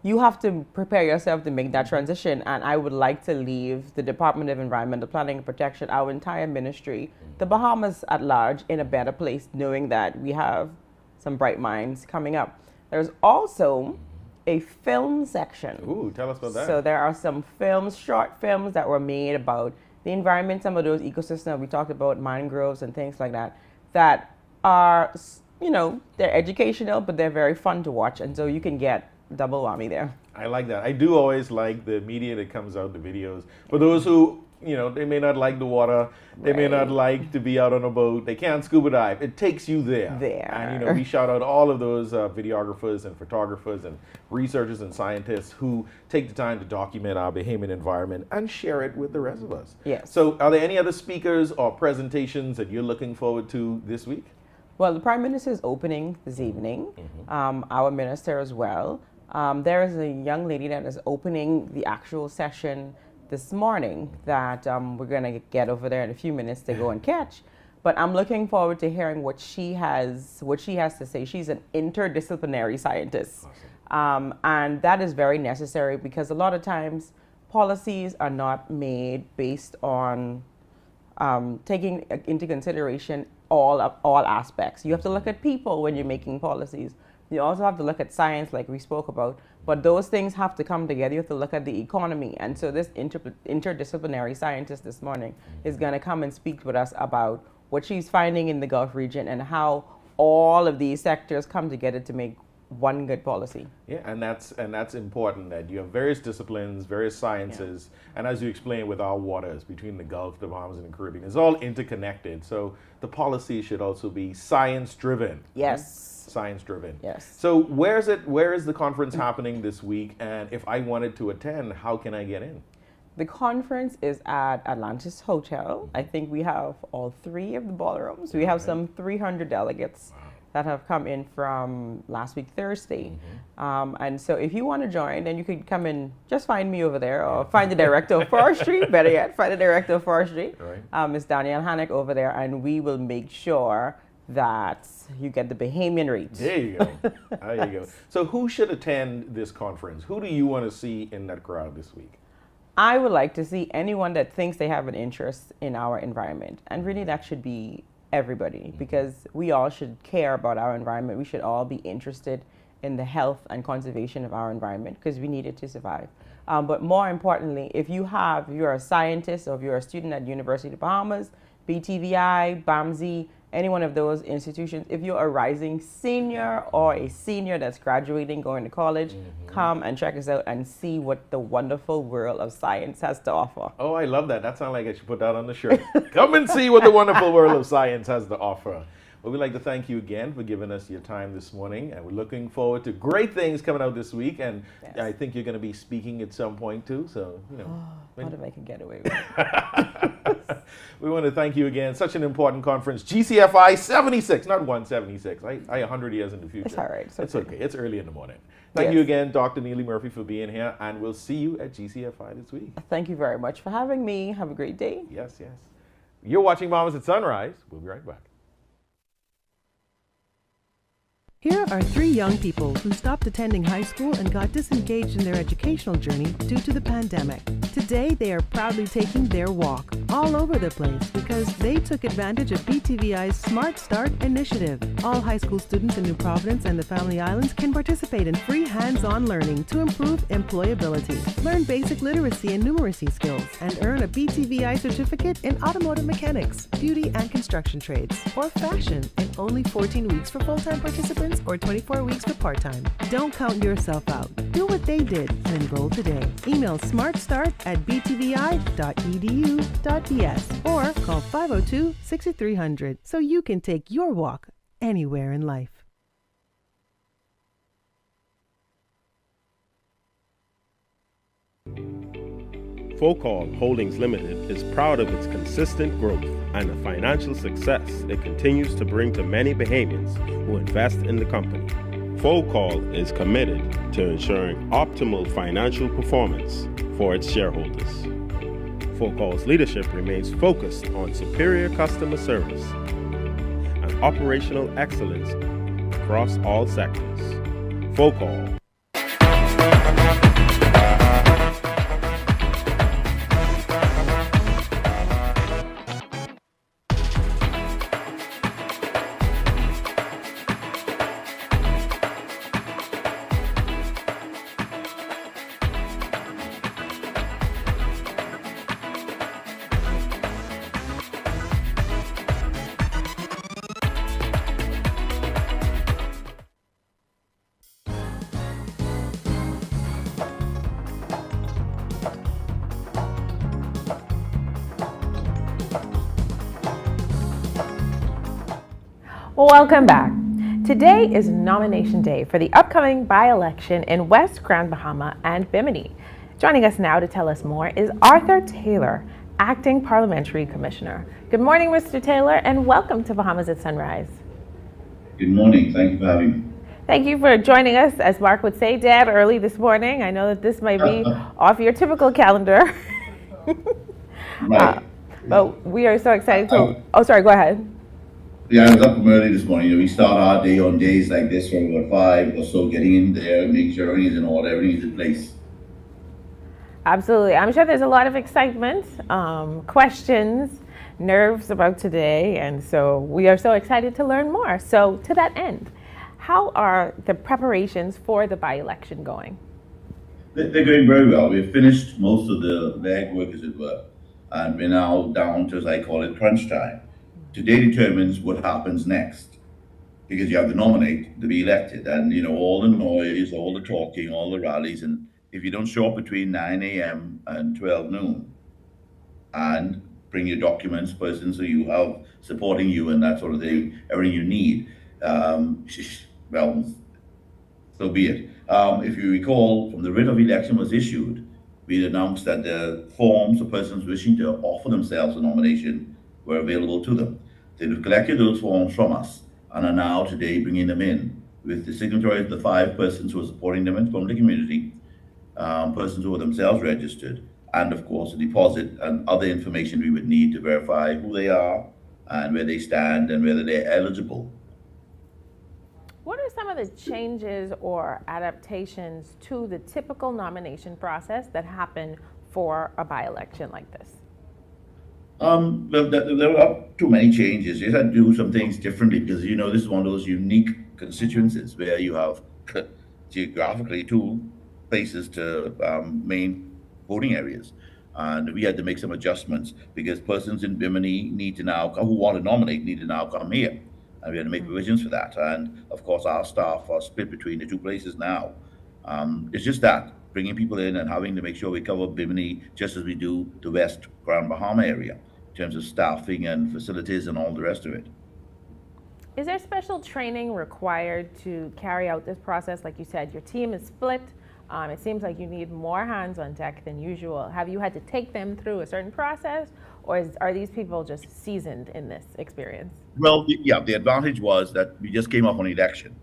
you have to prepare yourself to make that transition. And I would like to leave the Department of Environmental Planning and Protection, our entire ministry, the Bahamas at large, in a better place, knowing that we have some bright minds coming up. There's also a film section. Ooh, tell us about that. So there are some short films that were made about the environment, some of those ecosystems we talked about, mangroves and things like that, that are you know, they're educational, but they're very fun to watch. And so you can get double whammy there. I like that. I do always like the media that comes out, the videos. For those who, you know, they may not like the water, they may not like to be out on a boat, they can't scuba dive. It takes you there. And, you know, we shout out all of those videographers and photographers and researchers and scientists who take the time to document our Bahamian environment and share it with the rest of us. Yes. So are there any other speakers or presentations that you're looking forward to this week? Well, the Prime Minister is opening this evening, our minister as well. There is a young lady that is opening the actual session this morning that we're going to get over there in a few minutes to go and catch. But I'm looking forward to hearing what she has to say. She's an interdisciplinary scientist. And that is very necessary because a lot of times policies are not made based on taking into consideration all aspects. You have to look at people when you're making policies. You also have to look at science like we spoke about, but those things have to come together. You have to look at the economy. And so this interdisciplinary scientist this morning is going to come and speak with us about what she's finding in the Gulf region and how all of these sectors come together to make one good policy. Yeah, and that's important that you have various disciplines, various sciences, and as you explained with our waters between the Gulf, the Bahamas, and the Caribbean, it's all interconnected. So the policy should also be science-driven. Yes. Science-driven. Yes. So where is the conference happening this week? And if I wanted to attend, how can I get in? The conference is at Atlantis Hotel. I think we have all 3 of the ballrooms. We have some 300 delegates that have come in from last week Thursday. And so if you want to join, then you could come and just find me over there or find the director of forestry, better yet, find the director of forestry, Ms. Danielle Hannock over there, and we will make sure that you get the Bahamian rates. There you go. There you go. So who should attend this conference? Who do you want to see in that crowd this week? I would like to see anyone that thinks they have an interest in our environment. And really that should be everybody because we all should care about our environment. We should all be interested in the health and conservation of our environment because we need it to survive. But more importantly, if you're a scientist or if you're a student at University of the Bahamas, BTVI, BAMSI, any one of those institutions, if you're a rising senior or a senior that's graduating, going to college, come and check us out and see what the wonderful world of science has to offer. Oh, I love that. That sounds like I should put that on the shirt. Come and see what the wonderful world of science has to offer. Well, we'd like to thank you again for giving us your time this morning, and we're looking forward to great things coming out this week, and I think you're going to be speaking at some point too, so, you know. What if I can get away with it? We want to thank you again. Such an important conference. GCFI 76, not 176. I 100 years in the future. It's all right. It's okay. It's early in the morning. Thank you again, Dr. Neely Murphy, for being here, and we'll see you at GCFI this week. Thank you very much for having me. Have a great day. Yes, yes. You're watching Bahamas at Sunrise. We'll be right back. Here are 3 young people who stopped attending high school and got disengaged in their educational journey due to the pandemic. Today, they are proudly taking their walk all over the place because they took advantage of BTVI's Smart Start initiative. All high school students in New Providence and the Family Islands can participate in free hands-on learning to improve employability. Learn basic literacy and numeracy skills and earn a BTVI certificate in automotive mechanics, beauty and construction trades, or fashion in only 14 weeks for full-time participants or 24 weeks for part-time. Don't count yourself out. Do what they did and enroll today. Email smartstart@btvi.edu.bs or call 502-6300 so you can take your walk anywhere in life. Focal Holdings Limited is proud of its consistent growth and the financial success it continues to bring to many Bahamians who invest in the company. Focal is committed to ensuring optimal financial performance for its shareholders. Focal's leadership remains focused on superior customer service and operational excellence across all sectors. Focal. Welcome back. Today is nomination day for the upcoming by-election in West Grand Bahama and Bimini. Joining us now to tell us more is Arthur Taylor, Acting Parliamentary Commissioner. Good morning, Mr. Taylor, and welcome to Bahamas at Sunrise. Good morning. Thank you for having me. Thank you for joining us, as Mark would say, Dad, early this morning. I know that this might be off your typical calendar. Right. But we are so excited to... Oh, sorry, go ahead. Yeah, I was up from early this morning. You know, we start our day on days like this from about 5 or so, getting in there, making sure everything's in order, everything's in place. Absolutely. I'm sure there's a lot of excitement, questions, nerves about today, and so we are so excited to learn more. So to that end, how are the preparations for the by-election going? They're going very well. We've finished most of the legwork, as it were, and we're now down to, as I call it, crunch time. Today determines what happens next, because you have to nominate to be elected, and you know, all the noise, all the talking, all the rallies, and if you don't show up between 9 a.m. and 12 noon and bring your documents, persons who you have supporting you and that sort of thing, everything you need, well, so be it. If you recall, from the writ of election was issued, we announced that the forms of persons wishing to offer themselves a nomination were available to them. They've collected those forms from us and are now today bringing them in with the signatories of the 5 persons who are supporting them from the community, persons who are themselves registered, and of course a deposit and other information we would need to verify who they are and where they stand and whether they're eligible. What are some of the changes or adaptations to the typical nomination process that happen for a by-election like this? Well, there are too many changes. You had to do some things differently because, you know, this is one of those unique constituencies where you have geographically 2 places to main voting areas. And we had to make some adjustments because persons in Bimini need to now, who want to nominate, need to now come here. And we had to make provisions for that. And of course, our staff are split between the 2 places now. It's just that, bringing people in and having to make sure we cover Bimini just as we do the West Grand Bahama area in terms of staffing and facilities and all the rest of it. Is there special training required to carry out this process? Like you said, your team is split. It seems like you need more hands on deck than usual. Have you had to take them through a certain process, or are these people just seasoned in this experience? Well, yeah, the advantage was that we just came off an election,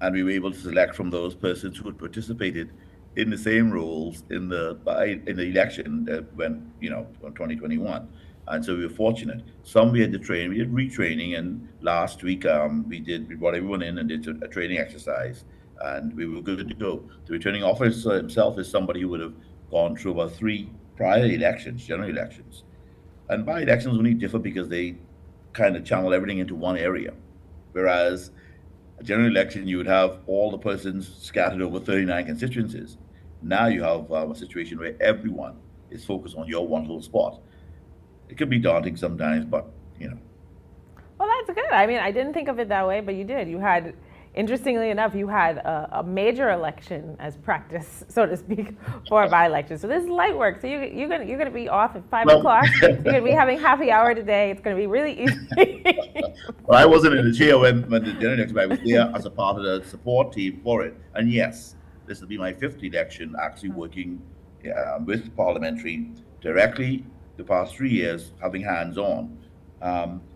and we were able to select from those persons who had participated in the same roles in the election that went, you know, from 2021. And so we were fortunate. Some we had to train, we did retraining, and last week we brought everyone in and did a training exercise, and we were good to go. The returning officer himself is somebody who would have gone through about 3 prior elections, general elections. And by-elections only differ because they kind of channel everything into one area. Whereas a general election, you would have all the persons scattered over 39 constituencies. Now you have a situation where everyone is focused on your one little spot. It can be daunting sometimes, but, you know. Well, that's good. I mean, I didn't think of it that way, but you did. You had, interestingly enough, you had a major election as practice, so to speak, for a by-election. So this is light work. So you're gonna be off at 5 o'clock. You're gonna be having half the hour today. It's gonna be really easy. Well, I wasn't in the chair when the general election, but I was there as a part of the support team for it. And yes, this will be my 5th election actually working with parliamentary directly the past 3 years, having hands-on.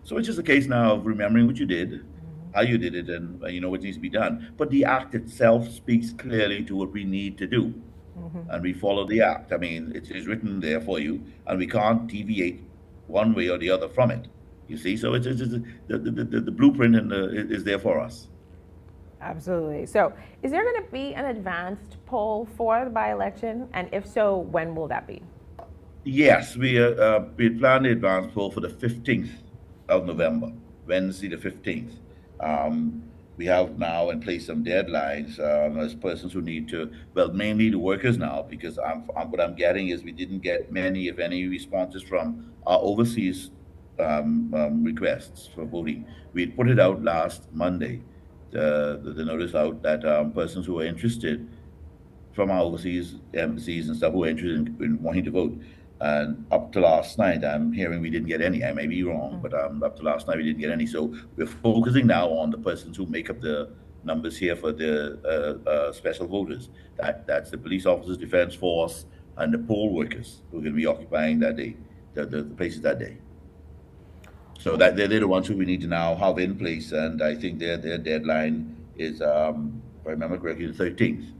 So it's just a case now of remembering what you did, how you did it, and you know what needs to be done. But the act itself speaks clearly to what we need to do, and we follow the act. I mean, it is written there for you, and we can't deviate one way or the other from it. You see, so it's the blueprint is there for us. Absolutely. So is there going to be an advanced poll for the by-election? And if so, when will that be? Yes, we planned the advance poll for the 15th of November, Wednesday the 15th. We have now in place some deadlines as persons who need to, well, mainly the workers now, because what I'm getting is we didn't get many, if any, responses from our overseas requests for voting. We put it out last Monday, the notice out that persons who are interested from our overseas embassies and stuff who are interested in wanting to vote And up to last night, I'm hearing we didn't get any. I may be wrong, but up to last night we didn't get any. So we're focusing now on the persons who make up the numbers here for the special voters. That's the police officers, defense force, and the poll workers who are going to be occupying that day, the places that day. So that they're the ones who we need to now have in place, and I think their deadline is, if I remember correctly, the 13th.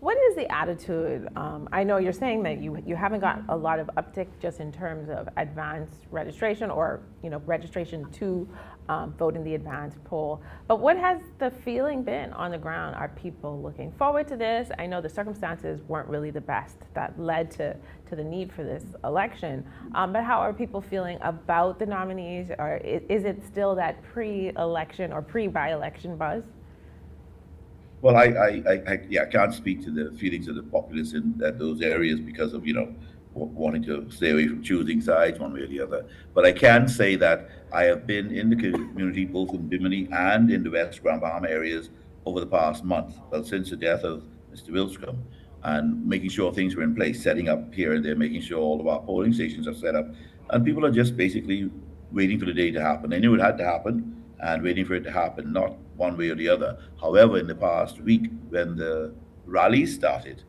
What is the attitude? I know you're saying that you haven't got a lot of uptick just in terms of advanced registration or registration to vote in the advanced poll. But what has the feeling been on the ground? Are people looking forward to this? I know the circumstances weren't really the best that led to the need for this election. But how are people feeling about the nominees? Or is it still that pre-election or pre-by-election buzz? Well, I can't speak to the feelings of the populace in those areas because of, wanting to stay away from choosing sides one way or the other. But I can say that I have been in the community, both in Bimini and in the West Grand Bahama areas over the past month, well, since the death of Mr. Wilstrom, and making sure things were in place, setting up here and there, making sure all of our polling stations are set up. And people are just basically waiting for the day to happen. They knew it had to happen and waiting for it to happen, not one way or the other. However, in the past week, when the rallies started,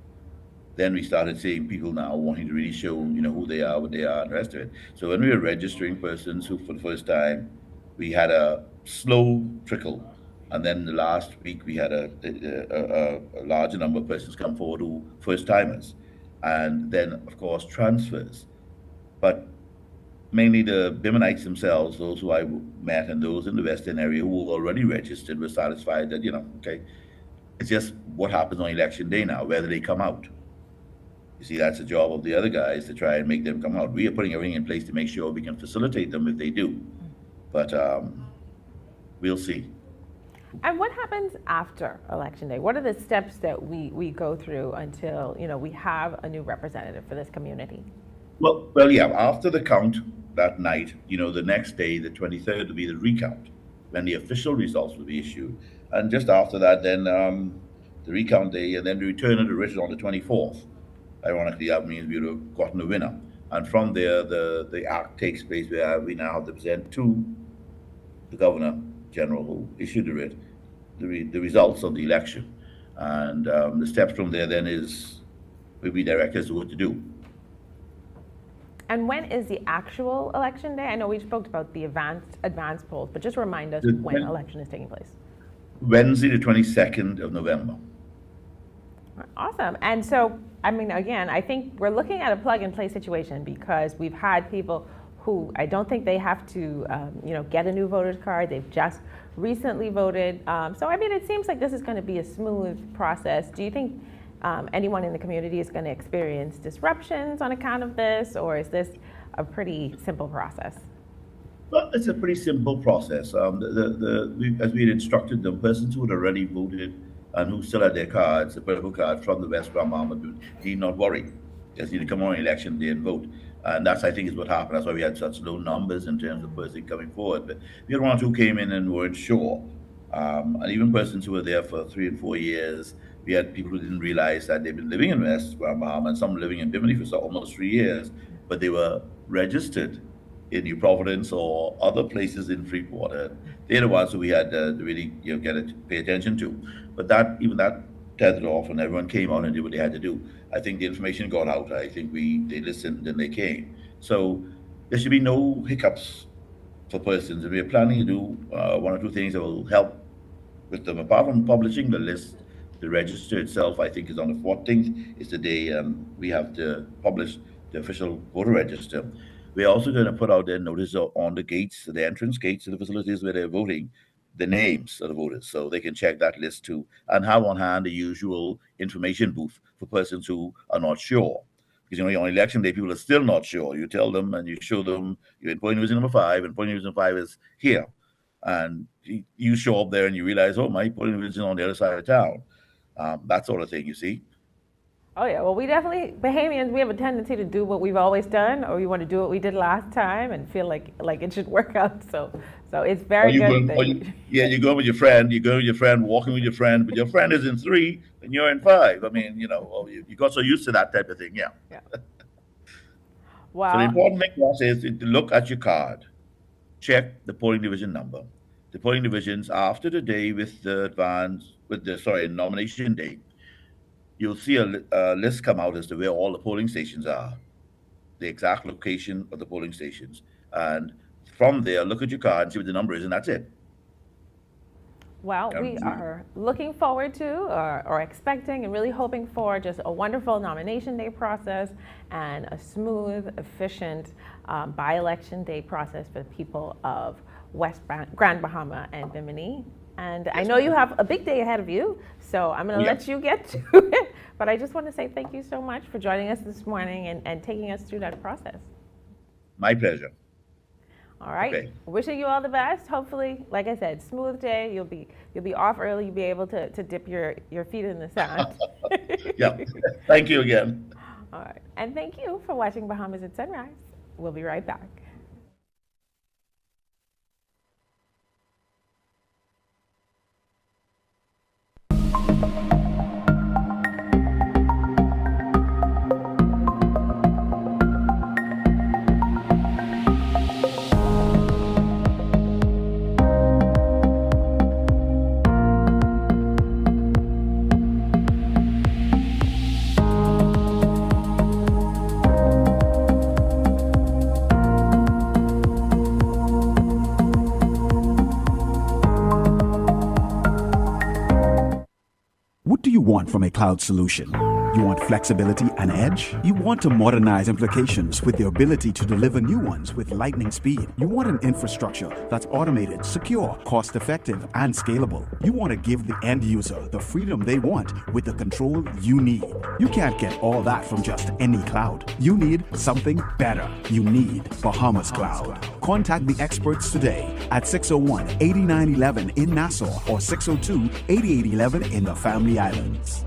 then we started seeing people now wanting to really show, who they are, what they are, and the rest of it. So when we were registering persons who, for the first time, we had a slow trickle. And then the last week, we had a larger number of persons come forward who first-timers. And then, of course, transfers. But mainly the Biminites themselves, those who I met and those in the Western area who were already registered, were satisfied that, okay, it's just what happens on election day now, whether they come out. You see, that's the job of the other guys to try and make them come out. We are putting everything in place to make sure we can facilitate them if they do. But we'll see. And what happens after Election Day? What are the steps that we go through until, we have a new representative for this community? Well, yeah, after the count that night, the next day, the 23rd, will be the recount, when the official results will be issued. And just after that, then the recount day, and then the return of the written on the 24th. Ironically, that means we would have gotten a winner. And from there, the act takes place where we now have to present to the Governor General who issued the writ, the results of the election. And the steps from there then will be directed as to what to do. And when is the actual election day? I know we spoke about the advanced polls, but just remind us when election is taking place. Wednesday, the 22nd of November. Awesome. And so, again, I think we're looking at a plug-and-play situation because we've had people who I don't think they have to, get a new voter's card. They've just recently voted. So, it seems like this is going to be a smooth process. Do you think anyone in the community is going to experience disruptions on account of this, or is this a pretty simple process? Well, it's a pretty simple process. As we had instructed them, persons who had already voted and who still had their cards, the political card from the West Grand Bahama, need not worry. Just need to come on election day and vote. And that's, I think, is what happened. That's why we had such low numbers in terms of persons coming forward. But we had one or two came in and weren't sure. And even persons who were there for 3 and 4 years, we had people who didn't realize that they've been living in West Grand Bahama and some living in Bimini for almost 3 years, but they were registered in New Providence or other places in Freeport. They're the ones who we had to really pay attention to. But that tethered off and everyone came out and did what they had to do. I think the information got out. I think they listened and they came. So there should be no hiccups for persons. And we're planning to do 1 or 2 things that will help with them. Apart from publishing the list, the register itself, I think, is on the 14th. Is the day we have to publish the official voter register. We're also going to put out their notice on the gates, the entrance gates to the facilities where they're voting, the names of the voters, so they can check that list too, and have on hand the usual information booth for persons who are not sure. Because on election day, people are still not sure. You tell them and you show them you're in polling division number 5, and polling division 5 is here, and you show up there and you realize, oh, my polling division is on the other side of town. That sort of thing, you see. Oh yeah, well, we definitely, Bahamians, we have a tendency to do what we've always done, or we want to do what we did last time and feel like it should work out. So it's very good. You go with your friend, walking with your friend, but your friend is in 3 and you're in 5. You got so used to that type of thing, yeah. Wow. So the important thing to us is to look at your card, check the polling division number. The polling divisions after the day with the nomination day, you'll see a list come out as to where all the polling stations are, the exact location of the polling stations. And from there, look at your card and see what the number is, and that's it. Well, we are looking forward to or expecting and really hoping for just a wonderful nomination day process and a smooth, efficient by-election day process for the people of West Grand Bahama and Bimini. And I know you have a big day ahead of you, so I'm going to let you get to it. But I just want to say thank you so much for joining us this morning and taking us through that process. My pleasure. All right. Okay. Wishing you all the best. Hopefully, like I said, smooth day. You'll be off early. You'll be able to dip your feet in the sand. Yeah. Thank you again. All right. And thank you for watching Bahamas at Sunrise. We'll be right back. What do you want from a cloud solution? You want flexibility and edge? You want to modernize applications with the ability to deliver new ones with lightning speed. You want an infrastructure that's automated, secure, cost-effective, and scalable. You want to give the end user the freedom they want with the control you need. You can't get all that from just any cloud. You need something better. You need Bahamas Cloud. Contact the experts today at 601-8911 in Nassau or 602-8811 in the Family Islands.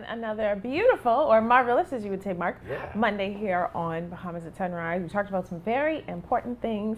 Another beautiful, or marvelous, as you would say, Mark, Monday here on Bahamas at Sunrise. We talked about some very important things,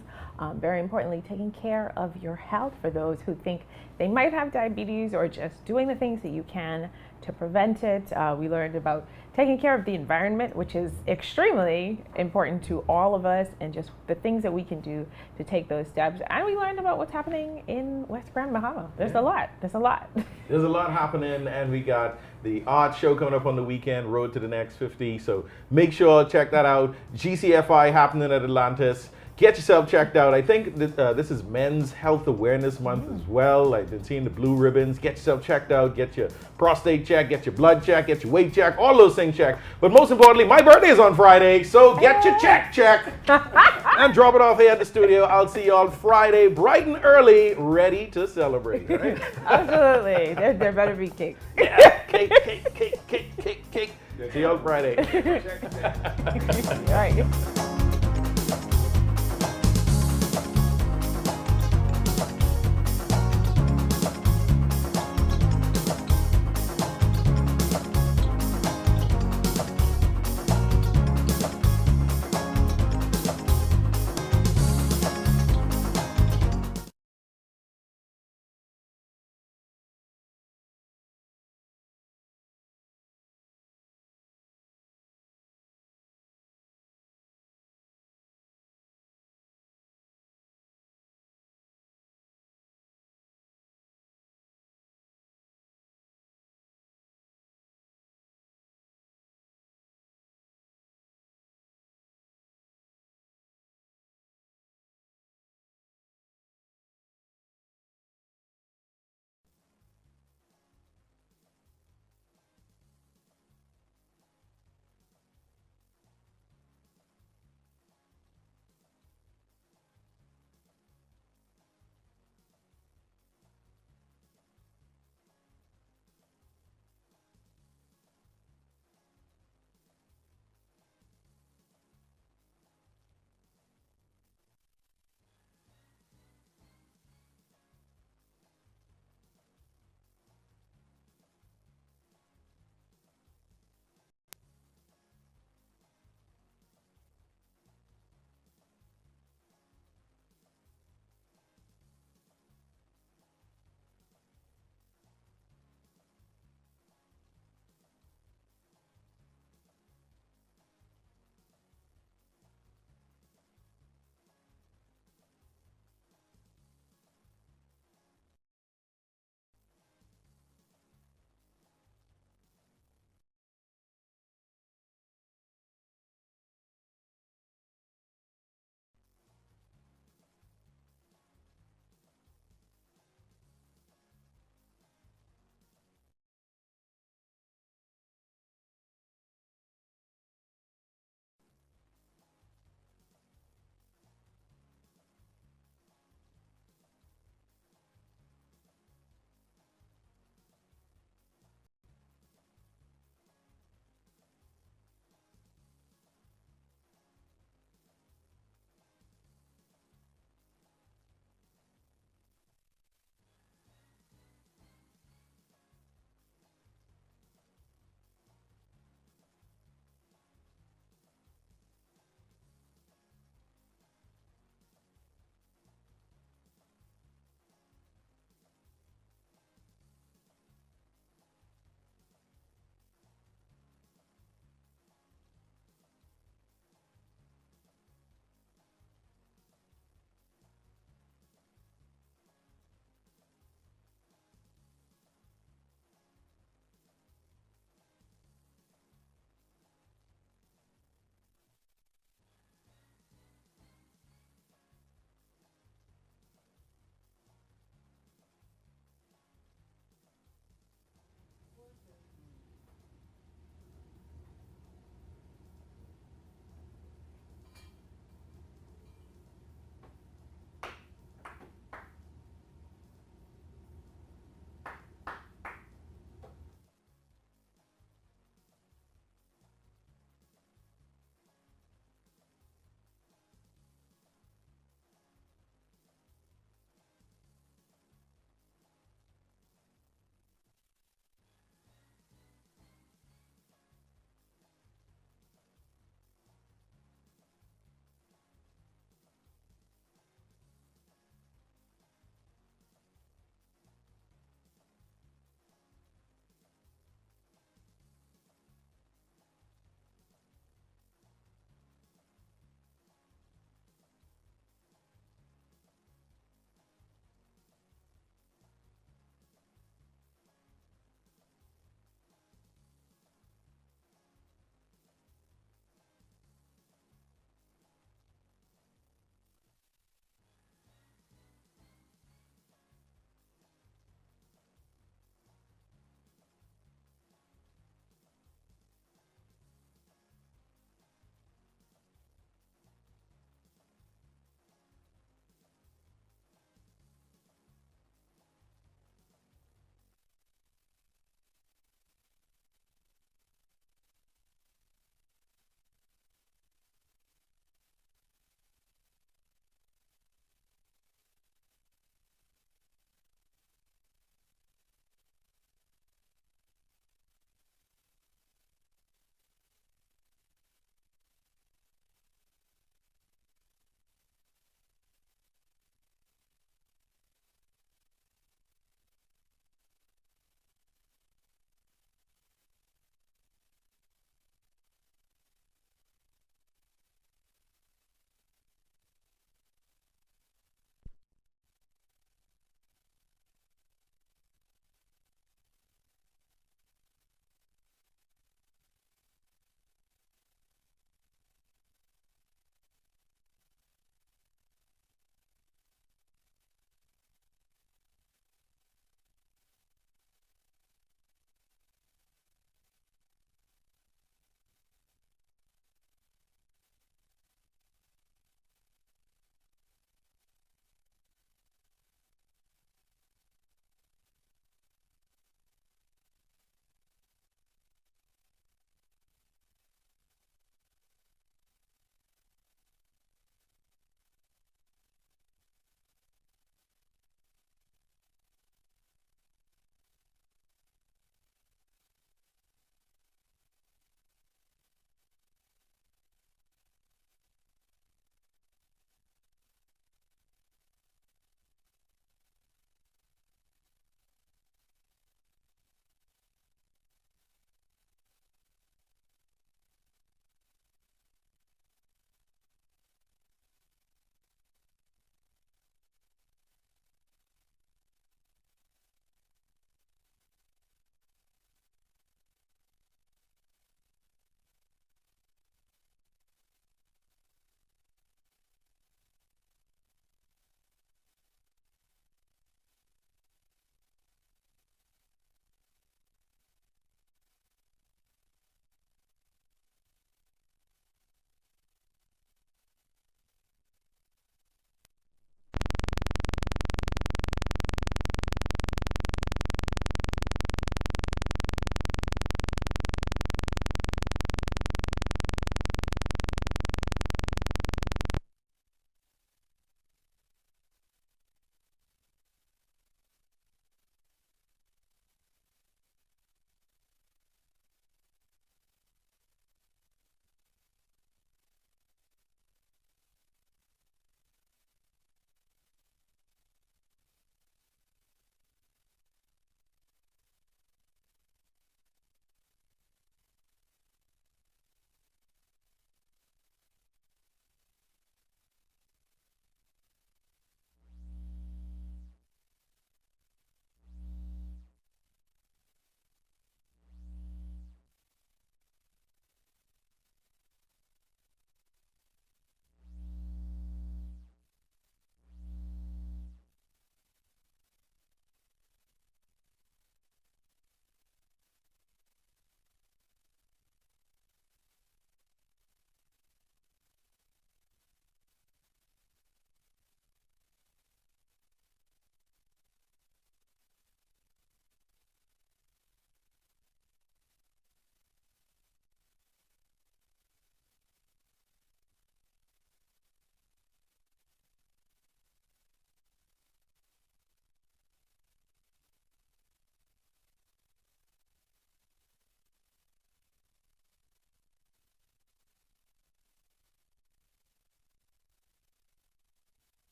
very importantly, taking care of your health for those who think they might have diabetes or just doing the things that you can to prevent it. We learned about taking care of the environment, which is extremely important to all of us, and just the things that we can do to take those steps. And we learned about what's happening in West Grand Bahama. There's a lot. There's a lot. There's a lot happening, and we got the art show coming up on the weekend, Road to the Next 50. So make sure check that out. GCFI happening at Atlantis. Get yourself checked out. I think this is Men's Health Awareness Month as well. I've been seeing the blue ribbons. Get yourself checked out. Get your prostate checked. Get your blood checked. Get your weight checked. All those things checked. But most importantly, my birthday is on Friday, so get your check checked. And drop it off here at the studio. I'll see you all Friday, bright and early, ready to celebrate. Right? Absolutely. There better be cake. Yeah, cake. See you all Friday. All right.